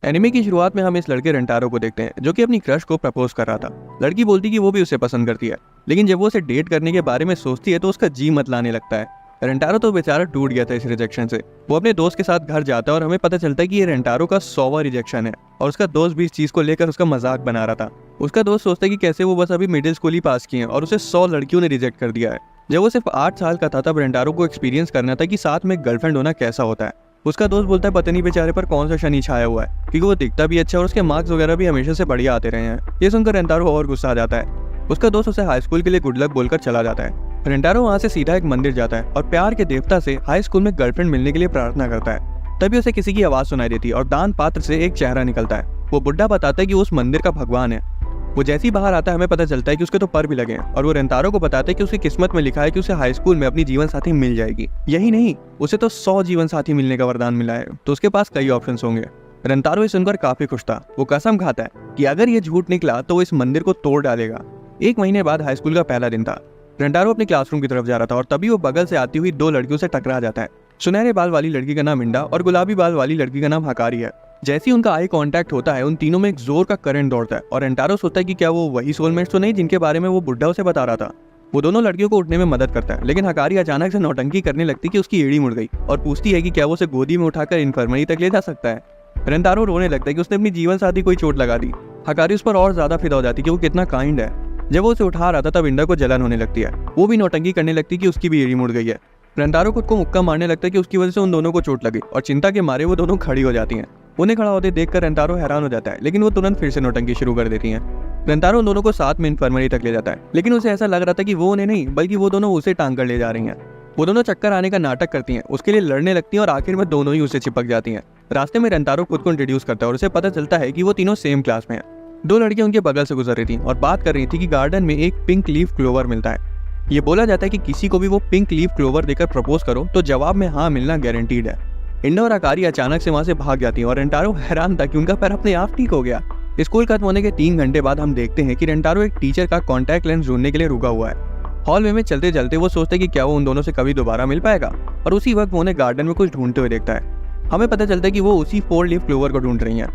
Anime की शुरुआत में हम इस लड़के रेंटारो को देखते हैं जो कि अपनी क्रश को प्रपोज कर रहा था। लड़की बोलती कि वो भी उसे पसंद करती है, लेकिन जब वो उसे डेट करने के बारे में सोचती है तो उसका जी मत लाने लगता है। रेंटारो तो बेचारा टूट गया था इस रिजेक्शन से। वो अपने दोस्त के साथ घर जाता है और हमें पता चलता है कि ये रेंटारो का 100वां रिजेक्शन है और उसका दोस्त भी इस चीज को लेकर उसका मजाक बना रहा था। उसका दोस्त सोचता है कि कैसे वो बस अभी मिडिल स्कूल ही पास किए हैं और उसे 100 लड़कियों ने रिजेक्ट कर दिया है। जब वो सिर्फ 8 साल का था तब रेंटारो को एक्सपीरियंस करना था कि साथ में गर्लफ्रेंड होना कैसा होता है। उसका दोस्त बोलता है पता नहीं बेचारे पर कौन सा शनि छाया हुआ है, क्योंकि वो दिखता भी अच्छा और उसके मार्क्स वगैरह भी हमेशा से बढ़िया आते रहे हैं। ये सुनकर रेंटारो और गुस्सा आ जाता है। उसका दोस्त उसे हाई स्कूल के लिए गुड लक बोलकर चला जाता है। रेंटारो वहाँ से सीधा एक मंदिर जाता है और प्यार के देवता से हाई स्कूल में गर्लफ्रेंड मिलने के लिए प्रार्थना करता है। तभी उसे किसी की आवाज सुनाई देती है और दान पात्र से एक चेहरा निकलता है। वो बुड्ढा बताता है कि वो उस मंदिर का भगवान है। वो जैसे ही बाहर आता है हमें पता चलता है कि उसके तो पर भी लगे हैं और वो रेंटारो को बताता है कि उसकी किस्मत में लिखा है कि उसे हाई स्कूल में अपनी जीवन साथी मिल जाएगी। यही नहीं, उसे तो 100 जीवन साथी मिलने का वरदान मिला है, तो उसके पास कई ऑप्शंस होंगे। रेंटारो ये सुनकर काफी खुश था। वो कसम खाता है कि अगर ये झूठ निकला तो वो इस मंदिर को तोड़ डालेगा। 1 महीने बाद हाई स्कूल का पहला दिन था। रेंटारो अपने क्लासरूम की तरफ जा रहा था और तभी वो बगल से आती हुई 2 लड़कियों से टकरा जाता है। सुनहरे बाल वाली लड़की का नाम इंडा और गुलाबी बाल वाली लड़की का नाम हकारी है। जैसे ही उनका आई कांटेक्ट होता है उन तीनों में एक जोर का करंट दौड़ता है और रेंटारो सोचता है कि क्या वो वही सोलमेट्स तो नहीं जिनके बारे में वो बुड्ढा उसे बता रहा था। वो दोनों लड़कियों को उठने में मदद करता है, लेकिन हकारी अचानक से नौटंकी करने लगती कि उसकी एड़ी मुड़ गई और पूछती है कि क्या वो उसे गोदी में उठाकर इन्फर्मरी तक ले जा सकता है। रेंटारो रोने लगता है कि उसने अपनी जीवन साथी कोई चोट लगा दी। हकारी उस पर और ज्यादा फिदा हो जाती कि वो कितना काइंड है। जब वो उसे उठा रहा था तब इंडा को जलन होने लगती है। वो भी नौटंकी करने लगती कि उसकी भी एड़ी मुड़ गई है। रेंटारो खुद को मुक्का मारने लगता है कि उसकी वजह से उन दोनों को चोट लगी और चिंता के मारे वो दोनों खड़ी हो जाती हैं। उन्हें खड़ा होते देखकर रेंटारो हैरान हो जाता है, लेकिन वो तुरंत फिर से नौटंकी शुरू कर देती हैं। रेंटारो उन दोनों को साथ में इन्फर्मरी तक ले जाता है, लेकिन उसे ऐसा लग रहा था कि वो उन्हें नहीं बल्कि वो दोनों उसे टांग कर ले जा रही हैं। वो दोनों चक्कर आने का नाटक करती हैं, उसके लिए लड़ने लगती हैं और आखिर में दोनों ही उसे चिपक जाती हैं। रास्ते में रेंटारो खुद को इंट्रोड्यूस करता है और उसे पता चलता है कि वो तीनों सेम क्लास में हैं। 2 लड़कियां उनके बगल से गुजर रही थी और बात कर रही थी कि गार्डन में एक पिंक लीफ क्लोवर मिलता है। ये बोला जाता है कि किसी को भी वो पिंक लीफ क्लोवर देकर प्रपोज करो तो जवाब में हाँ मिलना गारंटीड है। इंडा और हकारी अचानक से वहां से भाग जाती है और रेंटारो हैरान था कि उनका पैर अपने आप ठीक हो गया। स्कूल खत्म होने के 3 घंटे बाद हम देखते हैं कि रेंटारो एक टीचर का कॉन्टैक्ट लेंस ढूंढने के लिए रुका हुआ है। हॉल में चलते चलते वो सोचते कि क्या वो उन दोनों से कभी दोबारा मिल पाएगा, और उसी वक्त वो उन्हें गार्डन में कुछ ढूंढते हुए देखता है। हमें पता चलता है कि वो उसी 4 लीफ क्लोवर को ढूंढ रही है।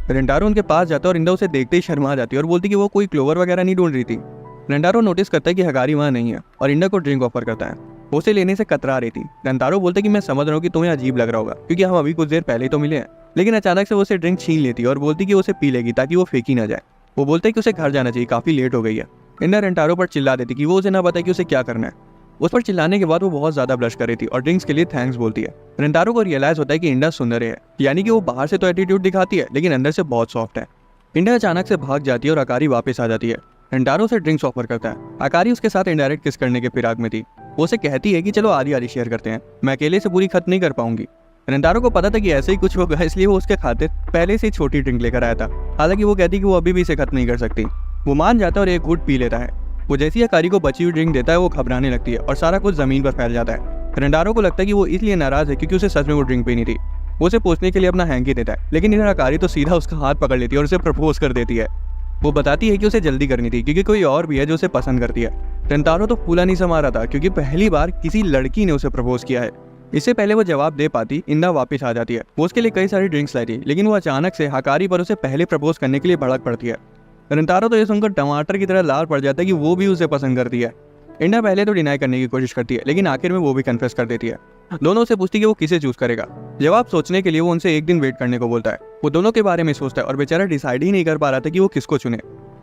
रेंटारो उनके पास जाता है और इंडा उसे देखते ही शर्मा जाती है और बोलती कि वो कोई क्लोवर वगैरह नहीं ढूंढ रही थी। रेंटारो नोटिस करता है कि हकारी वहां नहीं है और इंडा को ड्रिंक ऑफर करता है। वो उसे लेने से कतरा रही थी। रेंटारो बोलता है कि मैं समझ रहा हूँ कि तुम्हें अजीब लग रहा होगा क्योंकि हम अभी कुछ देर पहले ही तो मिले हैं, लेकिन अचानक से वो उसे ड्रिंक छीन लेती है और बोलती कि वो उसे पी लेगी ताकि वो फेंकी ना जाए। वो बोलते हैं कि उसे घर जाना चाहिए, काफी लेट हो गई है। इंडा रेंटारो पर चिल्ला देती कि वो उसे ना बताए कि उसे क्या करना है। उस पर चिल्लाने के बाद वो बहुत ज्यादा ब्लश कर रही थी और ड्रिंक्स के लिए थैंक्स बोलती है। रेंटारो को रियलाइज होता है कि इंडा सुंदर है, यानी कि वो बाहर से तो एटीट्यूड दिखाती है लेकिन अंदर से बहुत सॉफ्ट है। इंडा अचानक से भाग जाती है और हकारी वापस आ जाती है। रेंटारो से ड्रिंक्स ऑफर करता है। हकारी उसके साथ इनडायरेक्ट किस करने के फिराक में थी। वो उसे कहती है कि चलो आधी आधी शेयर करते हैं, मैं अकेले से पूरी खत्म नहीं कर पाऊंगी। रेंटारो को पता था कि ऐसे ही कुछ होगा, इसलिए वो उसके खातिर पहले से ही छोटी ड्रिंक लेकर आया था। हालांकि वो कहती कि वो अभी भी इसे खत्म नहीं कर सकती। वो मान जाता है और एक घूंट पी लेता है। वो जैसी हकारी को बची हुई ड्रिंक देता है वो घबराने लगती है और सारा कुछ जमीन पर फैल जाता है। रेंटारो को लगता है कि वो इसलिए नाराज है क्योंकि उसे सच में वो ड्रिंक पीनी थी। वो उसे पूछने के लिए अपना हैंकी देता है, लेकिन इधर हकारी तो सीधा उसका हाथ पकड़ लेती है और उसे प्रपोज कर देती है। वो बताती है कि उसे जल्दी करनी थी क्योंकि कोई और भी है जो उसे पसंद करती है। रेंटारो तो फूला नहीं समा रहा था क्योंकि पहली बार किसी लड़की ने उसे प्रपोज किया है। इससे पहले वो जवाब दे पाती इंडा वापस आ जाती है। वो उसके लिए कई सारी ड्रिंक्स लाई थी, लेकिन वो अचानक से हकारी पर उसे पहले प्रपोज करने के लिए भड़क पड़ती है। रेंटारो तो ये सुनकर टमाटर की तरह लाल पड़ जाता है कि वो भी उसे पसंद करती है। इंडा पहले तो डिनाई करने की कोशिश करती है, लेकिन आखिर में वो भी कन्फेस कर देती है। दोनों से पूछती कि वो किसे चूज करेगा। जवाब सोचने के लिए वो उनसे 1 दिन वेट करने को बोलता है। वो दोनों के बारे में सोचता है और बेचारा डिसाइड ही नहीं कर पा रहा था कि वो किसको चुने।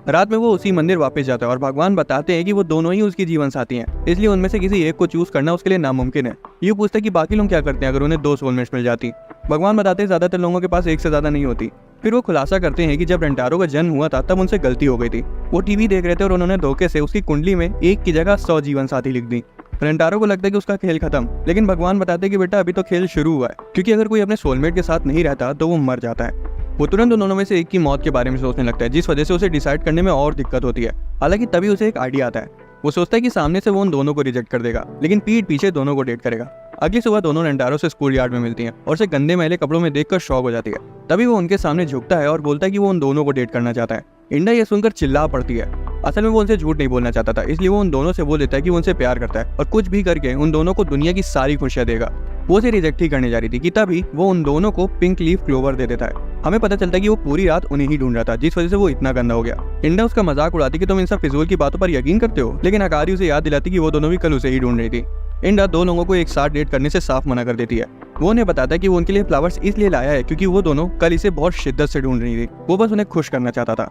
रात में वो उसी मंदिर वापस जाता है और भगवान बताते हैं कि वो दोनों ही उसकी जीवन साथी हैं, इसलिए उनमें से किसी एक को चूज करना उसके लिए नामुमकिन है। ये पूछता है कि बाकी लोग क्या करते हैं अगर उन्हें 2 सोलमेट्स मिल जाती। भगवान बताते हैं ज्यादातर लोगों के पास एक से ज्यादा नहीं होती। फिर वो खुलासा करते हैं कि जब रेंटारो का जन्म हुआ था तब उनसे गलती हो गई थी। वो टीवी देख रहे थे और उन्होंने धोखे से उसकी कुंडली में 1 की जगह 100 जीवन साथी लिख दी। रेंटारो को लगता है कि उसका खेल खत्म, लेकिन भगवान बताते हैं कि बेटा अभी तो खेल शुरू हुआ है, क्योंकि अगर कोई अपने सोलमेट के साथ नहीं रहता तो वो मर जाता है। वो तुरंत उन दोनों में से एक की मौत के बारे में सोचने लगता है, जिस वजह से उसे डिसाइड करने में और दिक्कत होती है। हालांकि तभी उसे एक आइडिया आता है। वो सोचता है कि सामने से वो उन दोनों को रिजेक्ट कर देगा, लेकिन पीठ पीछे दोनों को डेट करेगा। अगली सुबह दोनों रेंटारो से स्कूल यार्ड में मिलती हैं और उसे गंदे मैले कपड़ों में देखकर शॉक हो जाती है। तभी वो उनके सामने झुकता है और बोलता है कि वो उन दोनों को डेट करना चाहता है। इंडा ये सुनकर चिल्ला पड़ती है। असल में वो उनसे झूठ नहीं बोलना चाहता था, इसलिए वो उन दोनों से बोल देता है कि वो उनसे प्यार करता है और कुछ भी करके उन दोनों को दुनिया की सारी खुशियां देगा। वो उसे रिजेक्ट ही करने जा रही थी कि तभी वो उन दोनों को पिंक लीफ क्लोवर दे देता है। हमें पता चलता है कि वो पूरी रात उन्हें ही ढूंढ रहा था, जिस वजह से वो इतना गंदा हो गया। इंडा उसका मजाक उड़ाती कि तुम इन सब फिजूल की बातों पर यकीन करते हो, लेकिन हकारी उसे याद दिलाती कि वो दोनों भी कल उसे ही ढूंढ रही थी। इंडा दो लोगों को एक साथ डेट करने से साफ मना कर देती है। वो उन्हें बताता है कि वो उनके लिए फ्लावर्स इसलिए लाया है क्योंकि वो दोनों कल इसे बहुत शिद्दत से ढूंढ रही थी। वो बस उन्हें खुश करना चाहता था।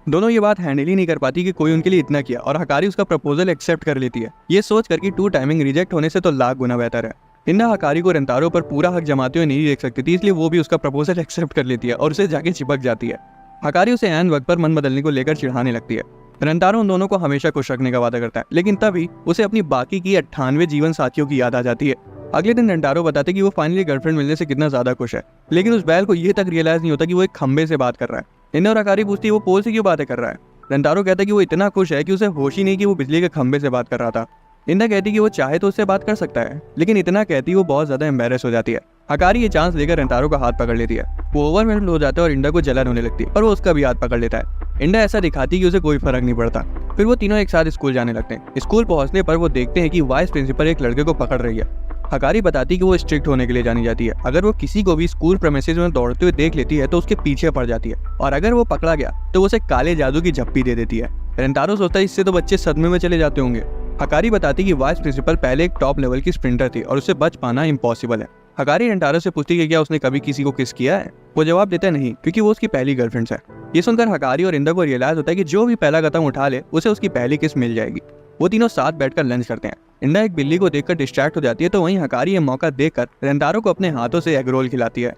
दोनों ये बात हैंडल ही नहीं कर पाती कि कोई उनके लिए इतना किया, और हकारी उसका प्रपोजल एक्सेप्ट कर लेती है, ये सोच कर कि टू टाइमिंग रिजेक्ट होने से तो लाख गुना बेहतर है। इंडा हकारी को रेंतारो पर पूरा हक जमाते हुए नहीं देख सकती थी, इसलिए वो भी उसका प्रपोजल एक्सेप्ट कर लेती है और उसे जाके चिपक जाती है। हकारी उसे ऐन वक्त पर मन बदलने को लेकर चिढ़ाने लगती है। रेंतारो उन दोनों को हमेशा खुश रखने का वादा करता है, लेकिन तभी उसे अपनी बाकी की 98 जीवन साथियों की याद आ जाती है। अगले दिन रेंतारो बताते कि वो फाइनली गर्लफ्रेंड मिलने से कितना ज्यादा खुश है, लेकिन उस बैल को ये तक रियलाइज नहीं होता कि वो एक खंबे से बात कर रहा है। इंडा और हकारी पूछती है वो पोल से क्यों बातें कर रहा है। रेंतारो कहता है कि वो इतना खुश है कि उसे होश ही नहीं कि वो बिजली के खंबे से बात कर रहा था। इंडा कहती कि वो चाहे तो उससे बात कर सकता है, लेकिन इतना कहती वो बहुत ज्यादा एम्बेरस हो जाती है। हकारी ये चांस लेकर रेंतारो का हाथ पकड़ लेती है। वो ओवरवेल्ड हो जाता है और इंडा को जलन होने लगती है, पर वो उसका भी हाथ पकड़ लेता है। इंडा ऐसा दिखाती कि उसे कोई फर्क नहीं पड़ता। फिर वो तीनों एक साथ स्कूल जाने लगते हैं। स्कूल पहुंचने पर वो देखते हैं कि वाइस प्रिंसिपल एक लड़के को पकड़ रही है। हकारी बताती कि वो स्ट्रिक्ट होने के लिए जानी जाती है। अगर वो किसी को भी स्कूल प्रेमिसेस में दौड़ते हुए देख लेती है तो उसके पीछे पड़ जाती है, और अगर वो पकड़ा गया तो वो उसे काले जादू की झप्पी दे देती है। रेंतारो सोचता है इससे तो बच्चे सदमे में चले जाते होंगे। हकारी बताती कि वाइस प्रिंसिपल पहले एक टॉप लेवल की स्प्रिंटर थी और उससे बच पाना इम्पॉसिबल है। हकारी रेंतारो से पूछती कि क्या उसने कभी किसी को किस किया है। वो जवाब देता नहीं, क्योंकि वो उसकी पहली गर्लफ्रेंड है। ये सुनकर हकारी और इंडा को रियलाइज होता है कि जो भी पहला कदम उठा ले उसे उसकी पहली किस मिल जाएगी। वो तीनों साथ बैठकर लंच करते हैं। इंडा एक बिल्ली को देखकर डिस्ट्रैक्ट हो जाती है, तो वहीं हकारी ये मौका देखकर रेंतारो को अपने हाथों से एग रोल खिलाती है।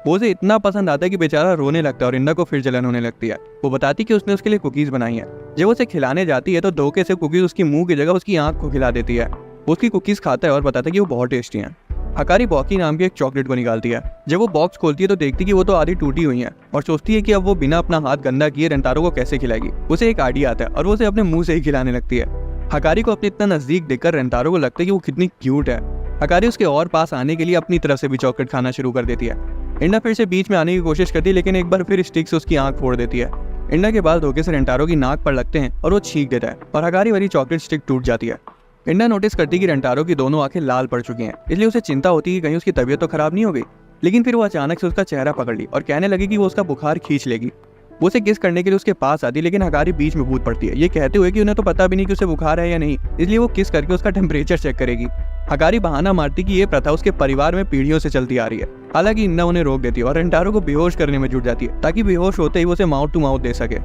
वो उसे इतना पसंद आता है कि बेचारा रोने लगता है और इंडा को फिर जलन होने लगती है। वो बताती कि उसने उसके लिए कुकीज बनाई है। जब उसे खिलाने जाती है तो धोखे से कुकीज उसकी मुंह की जगह उसकी आंख को खिला देती है। वो उसकी कुकीज खाता है और बताता है कि वो बहुत टेस्टी हैं। हकारी बॉकी नाम की एक चॉकलेट को निकालती है। जब वो बॉक्स खोलती है तो देखती कि वो तो आधी टूटी हुई है, और सोचती है कि अब वो बिना अपना हाथ गंदा किए रेंतारो को कैसे खिलाएगी। उसे एक आइडिया आता है और वो उसे अपने मुंह से ही खिलाने लगती है। हकारी को अपने इतना नजदीक देखकर रेंतारो को लगता है कि वो कितनी क्यूट है। हकारी उसके और पास आने के लिए अपनी तरफ से भी चॉकलेट खाना शुरू कर देती है। इंडा फिर से बीच में आने की कोशिश करती है, लेकिन एक बार फिर स्टिक से उसकी आंख फोड़ देती है। इंडा के बाल धोखे से रेंतारो की नाक पर लगते हैं और वो छींक देता है, और हकारी वाली चॉकलेट स्टिक टूट जाती है। इंडा नोटिस करती कि रेंतारो की दोनों आंखें लाल पड़ चुकी हैं, इसलिए उसे चिंता होती कि कहीं उसकी तबीयत तो खराब नहीं हो गई। लेकिन फिर वो अचानक से उसका चेहरा पकड़ ली और कहने लगी कि वो उसका बुखार खींच लेगी। वो उसे किस करने के लिए उसके पास आती, लेकिन हकारी बीच में कूद पड़ती है, ये कहते हुए कि उन्हें तो पता भी नहीं कि उसे बुखार है या नहीं, इसलिए वो किस करके उसका टेम्परेचर चेक करेगी। हकारी बहाना मारती कि ये प्रथा उसके परिवार में पीढ़ियों से चलती आ रही है। हालांकि इंडा उन्हें रोक देती है और रेंतारो को बेहोश करने में जुट जाती है, ताकि बेहोश होते ही वो उसे माउथ टू माउथ दे सके।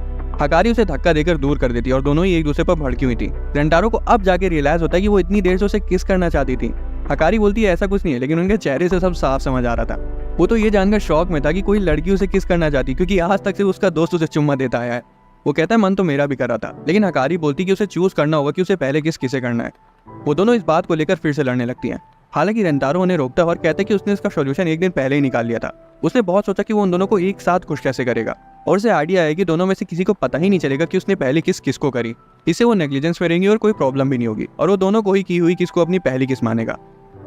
हकारी उसे धक्का देकर दूर कर देती है और दोनों ही एक दूसरे पर भड़की हुई थी। रेंतारो को अब जाके रियलाइज होता है कि वो इतनी देर से उसे किस करना चाहती थी। हकारी बोलती है ऐसा कुछ नहीं है, लेकिन उनके चेहरे से सब साफ समझ आ रहा था। वो तो ये जानकर शौक में था कि कोई लड़की उसे किस करना चाहती, क्योंकि आज तक से उसका दोस्त उसे चुम्मा देता आया है। वो कहता है मन तो मेरा भी कर रहा था, लेकिन हकारी बोलती कि उसे चूज करना होगा कि उसे पहले किसे करना है। वो दोनों इस बात को लेकर फिर से लड़ने लगती हैं। हालांकि रेंतारो उन्हें रोकता है और कहता है कि उसने इसका सोल्यूशन एक दिन पहले ही निकाल लिया था। उसने बहुत सोचा कि वो उन दोनों को एक साथ खुश कैसे करेगा, और उसे आइडिया है कि दोनों में से किसी को पता ही नहीं चलेगा कि उसने पहली किस किसको करी। इससे वो नेग्लिजेंस में रहेंगी और कोई प्रॉब्लम भी नहीं होगी, और वो दोनों को ही की हुई किसको अपनी पहली किस मानेगा।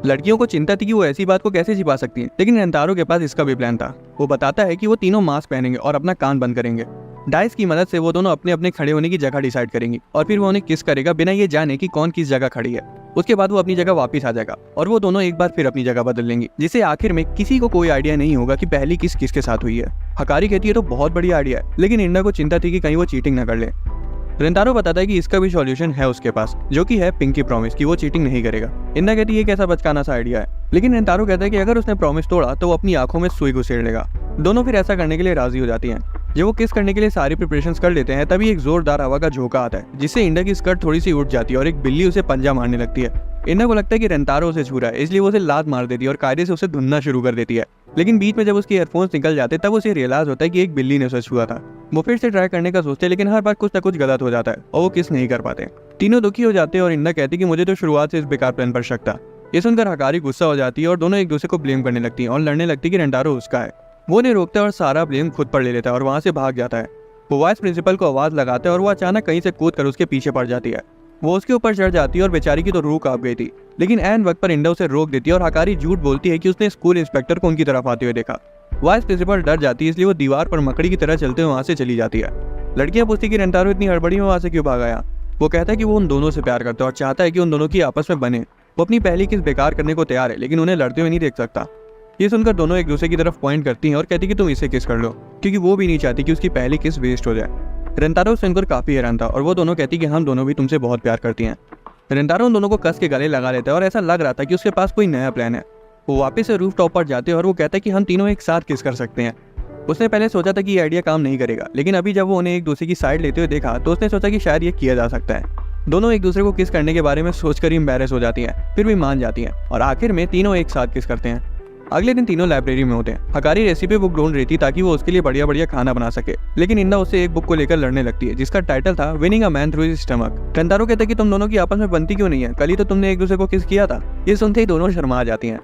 लड़कियों को चिंता थी कि वो ऐसी बात को कैसे छिपा सकती हैं, लेकिन रेंतारो के पास इसका भी प्लान था। वो बताता है कि वो तीनों मास्क पहनेंगे और अपना कान बंद करेंगे। डाइस की मदद से वो दोनों अपने अपने खड़े होने की जगह डिसाइड करेंगी, और फिर वो उन्हें किस करेगा बिना ये जाने कि कौन किस जगह खड़ी है। उसके बाद वो अपनी जगह वापस आ जाएगा और वो दोनों एक बार फिर अपनी जगह बदल लेंगी, जिससे आखिर में किसी को कोई आइडिया नहीं होगा कि पहली किस किसके साथ हुई है। हकारी कहती है तो बहुत बढ़िया आइडिया है, लेकिन इंडा को चिंता थी कि कहीं वो चीटिंग न कर ले। रेंतारो बताता है कि इसका भी सॉल्यूशन है उसके पास, जो कि है पिंकी प्रॉमिस कि वो चीटिंग नहीं करेगा। इंडा कहती है ये कैसा बचकाना सा आइडिया है, लेकिन रेंतारो कहता है कि अगर उसने प्रॉमिस तोड़ा तो वो अपनी आंखों में सुई घुसेड़ लेगा। दोनों फिर ऐसा करने के लिए राजी हो जाती हैं। जब वो किस करने के लिए सारी प्रिपरेशंस कर लेते हैं, तभी एक जोरदार हवा का झोंका आता है, जिससे इंडा की स्कर्ट थोड़ी सी उठ जाती है और एक बिल्ली उसे पंजा मारने लगती है। इंडा को लगता है कि रेंतारो उसे छू रहा है, इसलिए वो उसे लात मार देती है और कायदे से उसे धुनना शुरू कर देती है। लेकिन बीच में जब उसके ईयरफोन्स निकल जाते तब उसे रियलाइज होता है कि एक बिल्ली ने उसे छुआ था। वो फिर से ट्राई करने का सोचते, लेकिन हर बार कुछ ना कुछ गलत हो जाता है और वो किस नहीं कर पाते। तीनों दुखी हो जाते हैं और इंडा कहती कि मुझे तो शुरुआत से इस बेकार प्लान पर शक था। ये सुनकर हकारी गुस्सा हो जाती है और दोनों एक दूसरे को ब्लेम करने लगती हैं और लड़ने लगती है कि रेंतारो उसका है। वो उन्हें रोकता है और सारा ब्लेम खुद पर ले लेता है और वहां से भाग जाता है। वो वाइस प्रिंसिपल को आवाज लगाता है और वो अचानक कहीं से कूद कर उसके पीछे पड़ जाती है। वो उसके ऊपर चढ़ जाती है और बेचारी की तो रूह कांप गई थी, लेकिन ऐन वक्त पर इंडा उसे रोक देती है और हकारी झूठ बोलती है कि उसने स्कूल इंस्पेक्टर को उनकी तरफ आते हुए देखा। वाइस प्रिंसिपल डर जाती है, इसलिए वो दीवार पर मकड़ी की तरह चलते हुए वहां से चली जाती है। लड़कियां पूछती कि रेंतारो इतनी हड़बड़ी में वहां से क्यों भाग आया। वो कहता है कि वो उन दोनों से प्यार करता है और चाहता है कि उन दोनों की आपस में बने। वो अपनी पहली किस बेकार करने को तैयार है, लेकिन उन्हें लड़ते हुए नहीं देख सकता। ये सुनकर दोनों एक दूसरे की तरफ पॉइंट करती हैं और कहती कि तुम इसे किस कर लो, क्योंकि वो भी नहीं चाहती कि उसकी पहली किस वेस्ट हो जाए। रेंटारो सुनकर काफी हैरान था और वो दोनों कहती कि हम दोनों भी तुमसे बहुत प्यार करती हैं। रेंटारो उन दोनों को कस के गले लगा लेता है और ऐसा लग रहा था कि उसके पास कोई नया प्लान है। वो वापस से रूफ टॉप पर जाते हैं और वो कहता है कि हम तीनों एक साथ किस कर सकते हैं। उसने पहले सोचा था कि ये आइडिया काम नहीं करेगा, लेकिन अभी जब वो उन्हें एक दूसरे की साइड लेते हुए देखा तो उसने सोचा कि शायद ये किया जा सकता है। दोनों एक दूसरे को किस करने के बारे में सोचकर ही एम्बैरेस हो जाती हैं, फिर भी मान जाती हैं और आखिर में तीनों एक साथ किस करते हैं। अगले दिन तीनों लाइब्रेरी में होते हैं। हकारी रेसिपी बुक ढूंढ रही थी ताकि वो उसके लिए बढ़िया बढ़िया खाना बना सके, लेकिन इंदा उससे एक बुक को लेकर लड़ने लगती है जिसका टाइटल था winning a man through his stomach. Rentaro कहता है कि तुम दोनों की आपस में बनती क्यों नहीं है, कल ही तो तुमने एक दूसरे को किस किया था। ये सुनते ही दोनों शर्मा जाती हैं।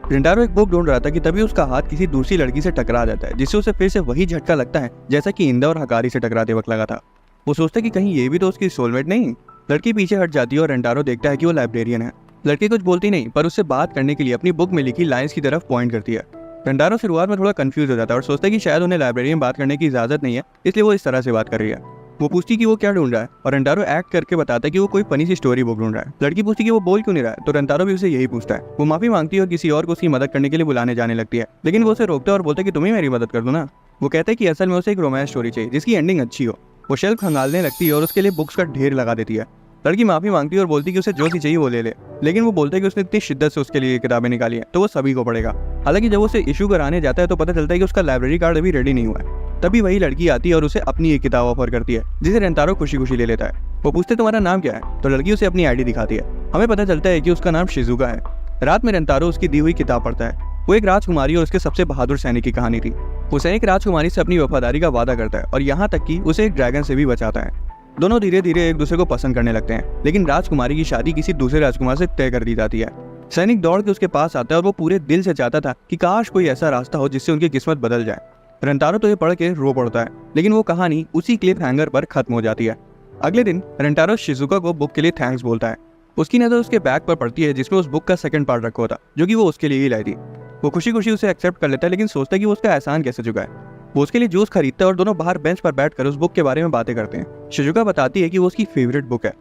रेंटारो एक बुक ढूंढ रहा था कि तभी उसका हाथ किसी दूसरी लड़की से टकरा जाता है, जिससे उसे फिर से वही झटका लगता है जैसा कि इंदा और हकारी से टकराते वक्त लगा था। वो सोचता है कि कहीं ये भी तो उसकी सोलमेट नहीं। लड़की पीछे हट जाती है और रेंटारो देखता है कि वो लाइब्रेरियन है। लड़की कुछ बोलती नहीं, पर उससे बात करने के लिए अपनी बुक में लिखी लाइंस की तरफ पॉइंट करती है। रेंटारो शुरुआत में थोड़ा कंफ्यूज हो जाता है और सोचता है कि शायद उन्हें लाइब्रेरी में बात करने की इजाजत नहीं है, इसलिए वो इस तरह से बात कर रही है। वो पूछती कि वो क्या ढूंढ रहा है और रेंटारो एक्ट करके बताता है कि वो कोई फनी सी स्टोरी बुक ढूंढ रहा है। लड़की पूछती कि वो बोल क्यों नहीं रहा है, तो रेंटारो भी उसे यही पूछता है। वो माफी मांगती है और किसी और को उसकी मदद करने के लिए बुलाने जाने लगती है, लेकिन वो उसे रोकता है और बोलता है कि तुम्हें मेरी मदद कर दो ना। वो कहता है कि असल में उसे एक रोमांस स्टोरी चाहिए जिसकी एंडिंग अच्छी हो। वो शेल्फ खंगालने लगती है और उसके लिए बुक्स का ढेर लगा देती है। लड़की माफी मांगती है और बोलती है कि उसे जो सी चाहिए वो ले ले, लेकिन वो बोलता है कि उसने इतनी शिद्दत से उसके लिए किताबें निकाली हैं तो वो सभी को पढ़ेगा। हालांकि जब उसे इशू कराने जाता है तो पता चलता है कि उसका लाइब्रेरी कार्ड अभी रेडी नहीं हुआ है। तभी वही लड़की आती है और उसे अपनी एक किताब ऑफर करती है, जिसे रेंटारो खुशी खुशी ले लेता है। वो पूछते तुम्हारा नाम क्या है, तो लड़की उसे अपनी आईडी दिखाती है। हमें पता चलता है कि उसका नाम शिजुका है। रात में रेंटारो उसकी दी हुई किताब पढ़ता है। वो एक राजकुमारी और उसके सबसे बहादुर सैनिक की कहानी थी। वो सैनिक राजकुमारी से अपनी वफादारी का वादा करता है और यहाँ तक कि उसे एक ड्रैगन से भी बचाता है। दोनों धीरे धीरे एक दूसरे को पसंद करने लगते हैं, लेकिन राजकुमारी की शादी किसी दूसरे राजकुमार से तय कर दी जाती है। सैनिक दौड़ के उसके पास आता है और वो पूरे दिल से चाहता था कि काश कोई ऐसा रास्ता हो जिससे उनकी किस्मत बदल जाए। रेंटारो तो ये पढ़ के रो पड़ता है, लेकिन वो कहानी उसी क्लिप हैंगर पर खत्म हो जाती है। अगले दिन रेंटारो शिजुका को बुक के लिए थैंक्स बोलता है। उसकी नजर उसके बैग पर पड़ती है जिसमें उस बुक का सेकंड पार्ट रखा होता, जो कि वो उसके लिए ही लाई थी। वो खुशी खुशी उसे एक्सेप्ट कर लेता है, लेकिन सोचता है कि वो उसका एहसान कैसे चुका है। वो उसके लिए जूस खरीदता है और दोनों बाहर बेंच पर बैठकर उस बुक के बारे में बातें करते हैं। शिजुका बताती है कि वो उसकी फेवरेट बुक है।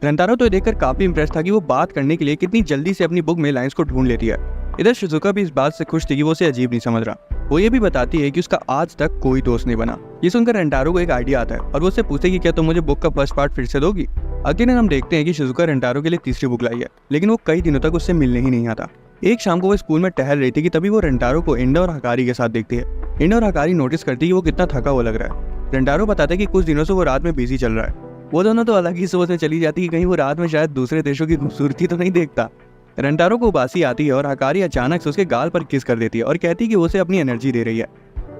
रेंटारो तो ये देखकर काफी इंप्रेस था कि वो बात करने के लिए कितनी जल्दी से अपनी बुक में लाइंस को ढूंढ लेती है। इधर शिजुका भी इस बात से खुश थी कि वो उसे अजीब नहीं समझ रहा। वो ये भी बताती है कि उसका आज तक कोई दोस्त नहीं बना। ये सुनकर रेंटारो को एक आइडिया आता है और वो उससे पूछते कि क्या तुम मुझे बुक का फर्स्ट पार्ट फिर से दोगी। अगले दिन हम देखते हैं कि शिजुका रेंटारो के लिए तीसरी बुक लाई है, लेकिन वो कई दिनों तक उससे मिलने ही नहीं आता। एक शाम को वो स्कूल में टहल रही थी कि तभी वो रेंटारो को इंडा और हकारी के साथ देखती है। इंडा और हकारी नोटिस करती है कि वो कितना थका हुआ लग रहा है। रेंटारो बताता है कि कुछ दिनों से वो रात में बिजी चल रहा है। वो दोनों तो अलग ही सोच में चली जाती कि कहीं वो रात में शायद दूसरे देशों की खूबसूरती तो नहीं देखता। रेंटारो को उबासी आती है और हकारी अचानक से उसके गाल पर किस कर देती है और कहती है कि वो उसे अपनी एनर्जी दे रही है।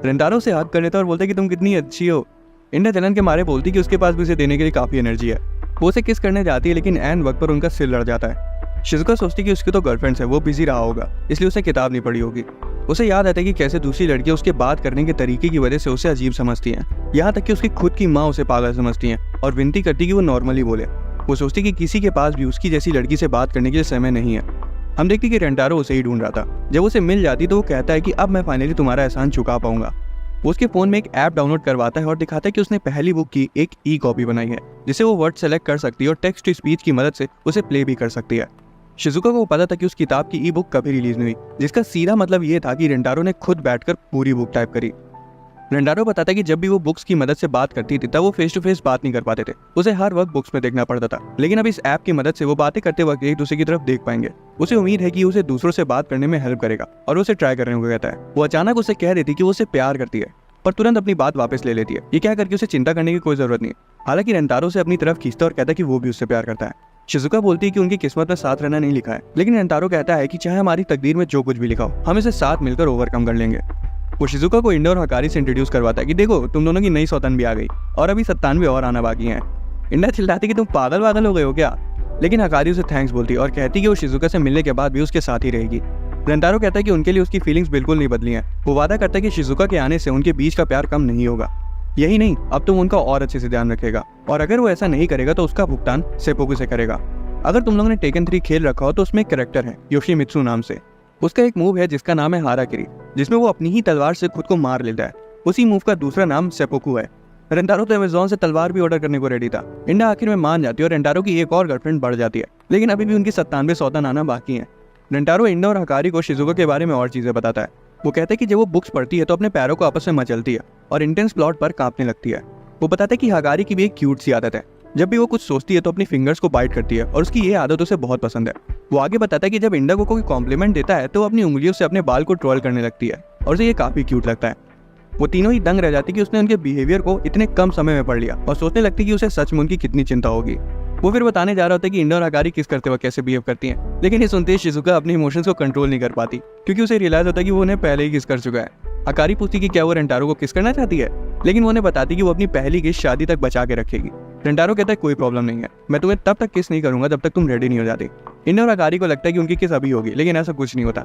रेंटारो से हग कर लेता है और बोलता है कि तुम कितनी अच्छी हो। इंडा जलन के मारे बोलती कि उसके पास भी उसे देने के लिए काफी एनर्जी है। वो उसे किस करने जाती है, लेकिन एन वक्त पर उनका सिर लड़ जाता है। शिजुका सोचती कि उसकी तो गर्लफ्रेंड है, वो बिजी रहा होगा, इसलिए उसे किताब नहीं पढ़ी होगी। उसे याद आता है कि कैसे दूसरी लड़कियां उसके बात करने के तरीके की वजह से उसे अजीब समझती हैं। यहाँ तक कि उसकी खुद की माँ उसे पागल समझती हैं और विनती करती कि वो नॉर्मली बोले। वो सोचती कि किसी के पास भी उसकी जैसी लड़की से बात करने के लिए समय नहीं है। हम देखती कि रेंटारो उसे ही ढूंढ रहा था। जब उसे मिल जाती तो वो कहता है कि अब मैं फाइनली तुम्हारा एहसान चुका पाऊंगा। वो उसके फोन में एक ऐप डाउनलोड करवाता है और दिखाता है कि उसने पहली बुक की एक ई कॉपी बनाई है, जिसे वो वर्ड सेलेक्ट कर सकती है और टेक्स्ट टू स्पीच की मदद से उसे प्ले भी कर सकती है। शिजुका को पता था कि उस किताब की ई बुक कभी रिलीज नहीं हुई, जिसका सीधा मतलब ये था कि रेंटारो ने खुद बैठकर पूरी बुक टाइप करी। रेंटारो बताता है कि जब भी वो बुक्स की मदद से बात करती थी तब वो फेस टू फेस बात नहीं कर पाते थे, उसे हर वक्त बुक्स में देखना पड़ता था। लेकिन अब इस ऐप की मदद से वो बातें करते वक्त एक दूसरे की तरफ देख पाएंगे। उसे उम्मीद है कि उसे दूसरों से बात करने में हेल्प करेगा और उसे ट्राई करने को कहता है। वो अचानक उसे कह देती कि वो उसे प्यार करती है, पर तुरंत अपनी बात वापस ले लेती है। ये क्या करके उसे चिंता करने की कोई जरूरत नहीं। हालांकि रेंटारो से अपनी तरफ खींचता और कहता है कि वो भी उससे प्यार करता है। शिजुका बोलती है कि उनकी किस्मत में साथ रहना नहीं लिखा है, लेकिन रेंटारो कहता है कि चाहे हमारी तकदीर में जो कुछ भी लिखा हो, हम इसे साथ मिलकर ओवरकम कर लेंगे। वो शिजुका को इंडा और हकारी से इंट्रोड्यूस करवाता है कि देखो तुम दोनों की नई सौतन भी आ गई और अभी 97 और आना बाकी हैं। इंडा चिल्लाती कि तुम पागल हो गए हो क्या, लेकिन हकारी उसे थैंक्स बोलती है और कहती कि वो शिजुका से मिलने के बाद भी उसके साथ ही रहेगी। रेंटारो कहता है कि उनके लिए उसकी फीलिंग्स बिल्कुल नहीं बदली हैं। वो वादा करता है कि शिजुका के आने से उनके बीच का प्यार कम नहीं होगा। यही नहीं, अब तुम उनका और अच्छे से ध्यान रखेगा और अगर वो ऐसा नहीं करेगा तो उसका भुगतान सेपोकू से करेगा। अगर तुम लोगों ने टेकन 3 खेल रखा हो तो उसमें एक कैरेक्टर है योशिमित्सु नाम से। उसका एक मूव है जिसका नाम है हाराकिरी, जिसमें वो अपनी ही तलवार से खुद को मार लेता है। उसी मूव का दूसरा नाम सेपोकू है। रेंटारो तो अमेज़न से तलवार भी ऑर्डर करने को रेडी था। इंडा आखिर में मान जाती है और रेंटारो की एक और गर्लफ्रेंड बढ़ जाती है, लेकिन अभी भी उनकी 97 सौतन आना बाकी है। रेंटारो इंडा और हकारी को शिजुका के बारे में और चीजें बताता है। वो कहते हैं कि जब वो बुक्स पढ़ती है तो अपने पैरों को आपस में मचलती है और इंटेंस प्लॉट पर कांपने लगती है। वो बताता है कि हकारी की भी एक क्यूट सी आदत है, जब भी वो कुछ सोचती है तो अपनी फिंगर्स को बाइट करती है और उसकी ये आदत उसे बहुत पसंद है। वो आगे बताता है कि जब इंडा को कोई कॉम्प्लीमेंट देता है तो वो अपनी उंगलियों से अपने बाल को ट्रोल करने लगती है और उसे ये काफी क्यूट लगता है। वो तीनों ही दंग रह जाती कि उसने उनके बिहेवियर को इतने कम समय में पढ़ लिया और सोचने लगती कि उसे सच में उनकी कितनी चिंता होगी। वो फिर बताने जा रहा होता है कि इंडा और हकारी किस करते वक्त कैसे बिहेव करती हैं, लेकिन ये सुनते ही शिजुका अपने इमोशंस को कंट्रोल नहीं कर पाती क्योंकि उसे रियलाइज होता है कि वो उन्हें पहले ही किस कर चुका है। हकारी पूछती कि क्या वो रेंटारो को किस करना चाहती है, लेकिन वो उन्हें बताती कि वो अपनी पहली किस शादी तक बचा के रखेगी। रेंटारो कहता है कोई प्रॉब्लम नहीं है, मैं तुम्हें तब तक किस नहीं करूंगा जब तक तुम रेडी नहीं हो जाती। इंडा और हकारी को लगता है कि उनकी किस अभी होगी, लेकिन ऐसा कुछ नहीं होता।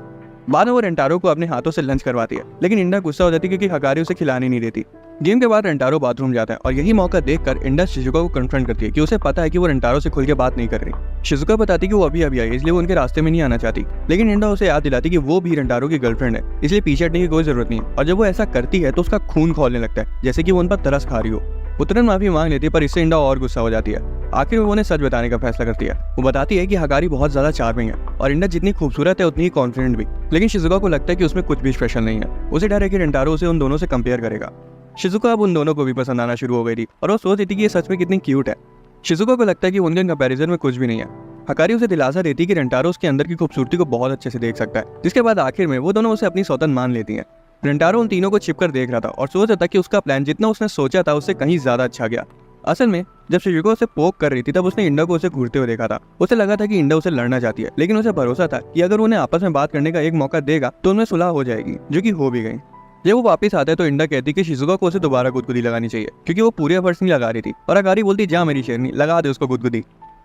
बाद में वो रेंटारो को अपने हाथों से लंच करवाती है, लेकिन इंडा गुस्सा हो जाती है क्योंकि हकारी उसे खिलाने नहीं देती। गेम के बाद रेंटारो बाथरूम जाता है और यही मौका देखकर इंडा शिजुका को कन्फ्रंट करती है कि उसे पता है कि वो रेंटारो से खुल के बात नहीं कर रही। शिजुका बताती है कि वो अभी आई इसलिए वो उनके रास्ते में नहीं आना चाहती, लेकिन इंडा उसे याद दिलाती कि वो भी रेंटारो की गर्लफ्रेंड है, इसलिए पीछे हटने की कोई जरूरत नहीं है। और जब वो ऐसा करती है तो उसका खून खौलने लगता है, जैसे कि वो उन पर तरस खा रही हो। वो तुरंत माफी मांग लेती है, पर इससे इंडा और गुस्सा हो जाती है। आखिर में वो उन्हें सच बताने का फैसला करती है। वो बताती है कि हकारी बहुत ज्यादा चार्मिंग है और इंडा जितनी खूबसूरत है उतनी ही कॉन्फिडेंट भी, लेकिन शिजुका को लगता है कि उसमें कुछ भी स्पेशल नहीं है। उसे डर है कि रेंटारो उसे उन दोनों से कंपेयर करेगा। शिजुका अब उन दोनों को भी पसंद आना शुरू हो गई थी और वो सोच रही थी कि ये सच में कितनी क्यूट है। शिजुका को लगता है कि उनके कंपैरिजन में कुछ भी नहीं है। हकारी उसे दिलासा देती है कि रेंटारो उसके अंदर की खूबसूरती को बहुत अच्छे से देख सकता है, जिसके बाद आखिर में वो दोनों उसे अपनी सौतन मान लेती हैं। रेंटारो उन तीनों को छिपकर देख रहा था और सोच रहा था कि उसका प्लान जितना उसने सोचा था उससे कहीं ज्यादा अच्छा गया। असल में जब शिजुका उसे पोक कर रही थी तब उसने इंडा को उसे घूरते हुए देखा था। उसे लगा था कि इंडा उसे लड़ना चाहती है, लेकिन उसे भरोसा था कि अगर उन्हें आपस में बात करने का एक मौका देगा तो उनमें सुलह हो जाएगी, जो कि हो भी गई। जब वो वापस आते तो इंडा कहती कि शिजुका को उसे दोबारा गुदगुदी लगानी चाहिए क्योंकि वो पूरे एफर्ट्स नहीं लगा रही थी, और हकारी बोलती जा मेरी शेरनी लगा दे उसको गुदगुदी।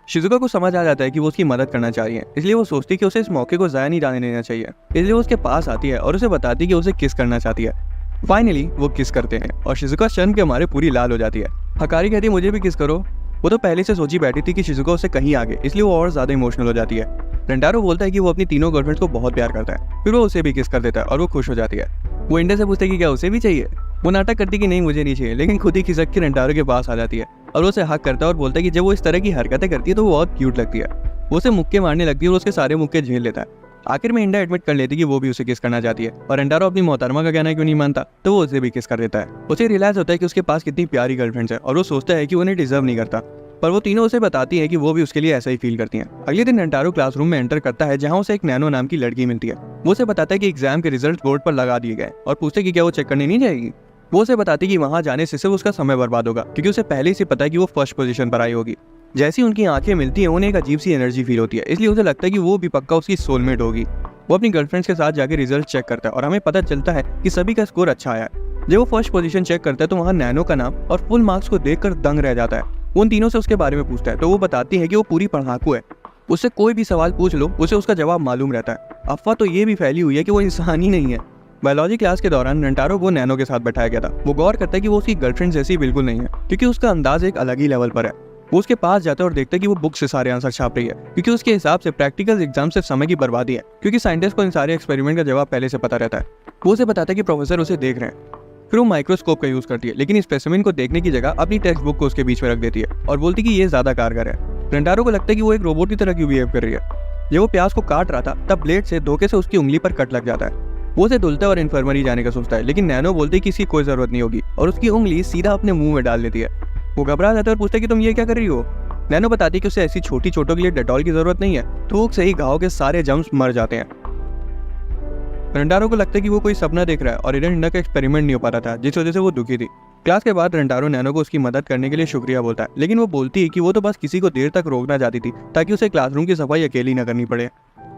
शिजुका को समझ आ जाता है कि वो उसकी मदद करना चाह रही है, इसलिए वो सोचती कि उसे इस मौके को जाया नहीं जाने देना चाहिए। इसलिए वो उसके पास आती है और उसे बताती कि उसे किस करना चाहती है। फाइनली वो किस करते हैं और शिजुका शर्म के मारे पूरी लाल हो जाती है। हकारी कहती है मुझे भी किस करो। वो तो पहले से सोची बैठी थी कि शिजुका उससे कहीं आगे, इसलिए वो और ज्यादा इमोशनल हो जाती है। रेंटारो बोलता है कि वो अपनी तीनों गर्लफ्रेंड्स को बहुत प्यार करता है, फिर वो उसे भी किस कर देता है और वो खुश हो जाती है। वो इंडा से पूछते कि क्या उसे भी चाहिए। वो नाटक करती कि नहीं मुझे नहीं चाहिए, लेकिन खुद ही खिसक के रेंटारो के पास आ जाती है और उसे हक करता है और बोलता है कि जब वो इस तरह की हरकतें करती है तो वो बहुत क्यूट लगती है। वो उसे मुक्के मारने लगती है और उसके सारे मुक्के झेल लेता है। आखिर में इंडा एडमिट कर लेती कि वो भी उसे किस करना चाहती है और रेंटारो अपनी मोहतरमा का कहना क्यों नहीं मानता, तो वो उसे भी किस कर देता है। उसे रियलाइज होता है कि उसके पास कितनी प्यारी गर्लफ्रेंड्स है और वो सोचता है कि उन्हें डिजर्व नहीं करता, पर वो तीनों उसे बताती हैं कि वो भी उसके लिए ऐसा ही फील करती हैं। अगले दिन रेंटारो क्लासरूम में एंटर करता है जहां उसे एक नैनो नाम की लड़की मिलती है। वो उसे बताता है कि एग्जाम के रिजल्ट बोर्ड पर लगा दिए गए और पूछते कि क्या वो चेक करने नहीं जाएगी। वो उसे बताती कि वहां जाने से सिर्फ उसका समय बर्बाद होगा क्योंकि उसे पहले से पता है कि वो फर्स्ट पोजीशन पर आई होगी। जैसी उनकी आंखें मिलती हैं उन्हें एक अजीब सी एनर्जी फील होती है, इसलिए उसे लगता है कि वो भी पक्का उसकी सोलमेट होगी। वो अपनी गर्लफ्रेंड्स के साथ जाकर रिजल्ट चेक करता है और हमें पता चलता है कि सभी का स्कोर अच्छा आया है। जब वो फर्स्ट पोजीशन चेक करता है तो वहाँ नैनो का नाम और फुल मार्क्स को देखकर दंग रह जाता है। वो उन तीनों से उसके बारे में पूछता है तो वो बताती है कि वो पूरी पढ़ाकू है, उससे कोई भी सवाल पूछ लो उसे उसका जवाब मालूम रहता है। अफवाह तो ये भी फैली हुई है कि वो इंसान ही नहीं है। बायोलॉजी क्लास के दौरान रेंटारो को नैनो के साथ बैठाया गया था। वो गौर करता है कि वो उसकी गर्लफ्रेंड जैसी बिल्कुल नहीं है क्योंकि उसका अंदाज एक अलग ही लेवल पर है। वो उसके पास जाता है और देखता है कि वो बुक से सारे आंसर छाप रही है क्योंकि उसके हिसाब से प्रैक्टिकल एग्जाम सिर्फ समय की बर्बादी है, क्योंकि साइंटिस्ट को इन सारे एक्सपेरिमेंट का जवाब पहले से पता रहता है। वो उसे बताता है कि प्रोफेसर उसे देख रहे हैं। फिर वो माइक्रोस्कोप का यूज करती है, लेकिन स्पेसिमेन को देखने की जगह अपनी टेक्स्ट बुक को उसके बीच में रख देती है और बोलती कि ये ज्यादा कारगर है। रेंटारो को लगता है कि वो एक रोबोट की तरह क्यों बिहेव कर रही है। जब वो प्याज को काट रहा था तब ब्लेड से धोखे से उसकी उंगली पर कट लग जाता है। वो उसे धुलता है और इन्फर्मरी जाने का सोचता है, लेकिन नैनो बोलती है कि इसकी कोई जरूरत नहीं होगी और उसकी उंगली सीधा अपने मुंह में डाल देती है। वो घबरा जाता है और पूछता है कि तुम ये क्या कर रही हो। नैनो बताती है कि उसे ऐसी छोटी चोटों के लिए डेटॉल की जरूरत नहीं है, थूक से ही घाव के सारे जर्म्स मर जाते हैं। रेंटारो को लगता है कि वो कोई सपना देख रहा है और इंडा का एक्सपेरिमेंट नहीं हो पा रहा था, जिस वजह से वो दुखी थी। क्लास के बाद रेंटारो नैनो को उसकी मदद करने के लिए शुक्रिया बोलता है, लेकिन वो बोलती है कि वो तो बस किसी को देर तक रोकना चाहती थी ताकि उसे क्लासरूम की सफाई अकेली न करनी पड़े।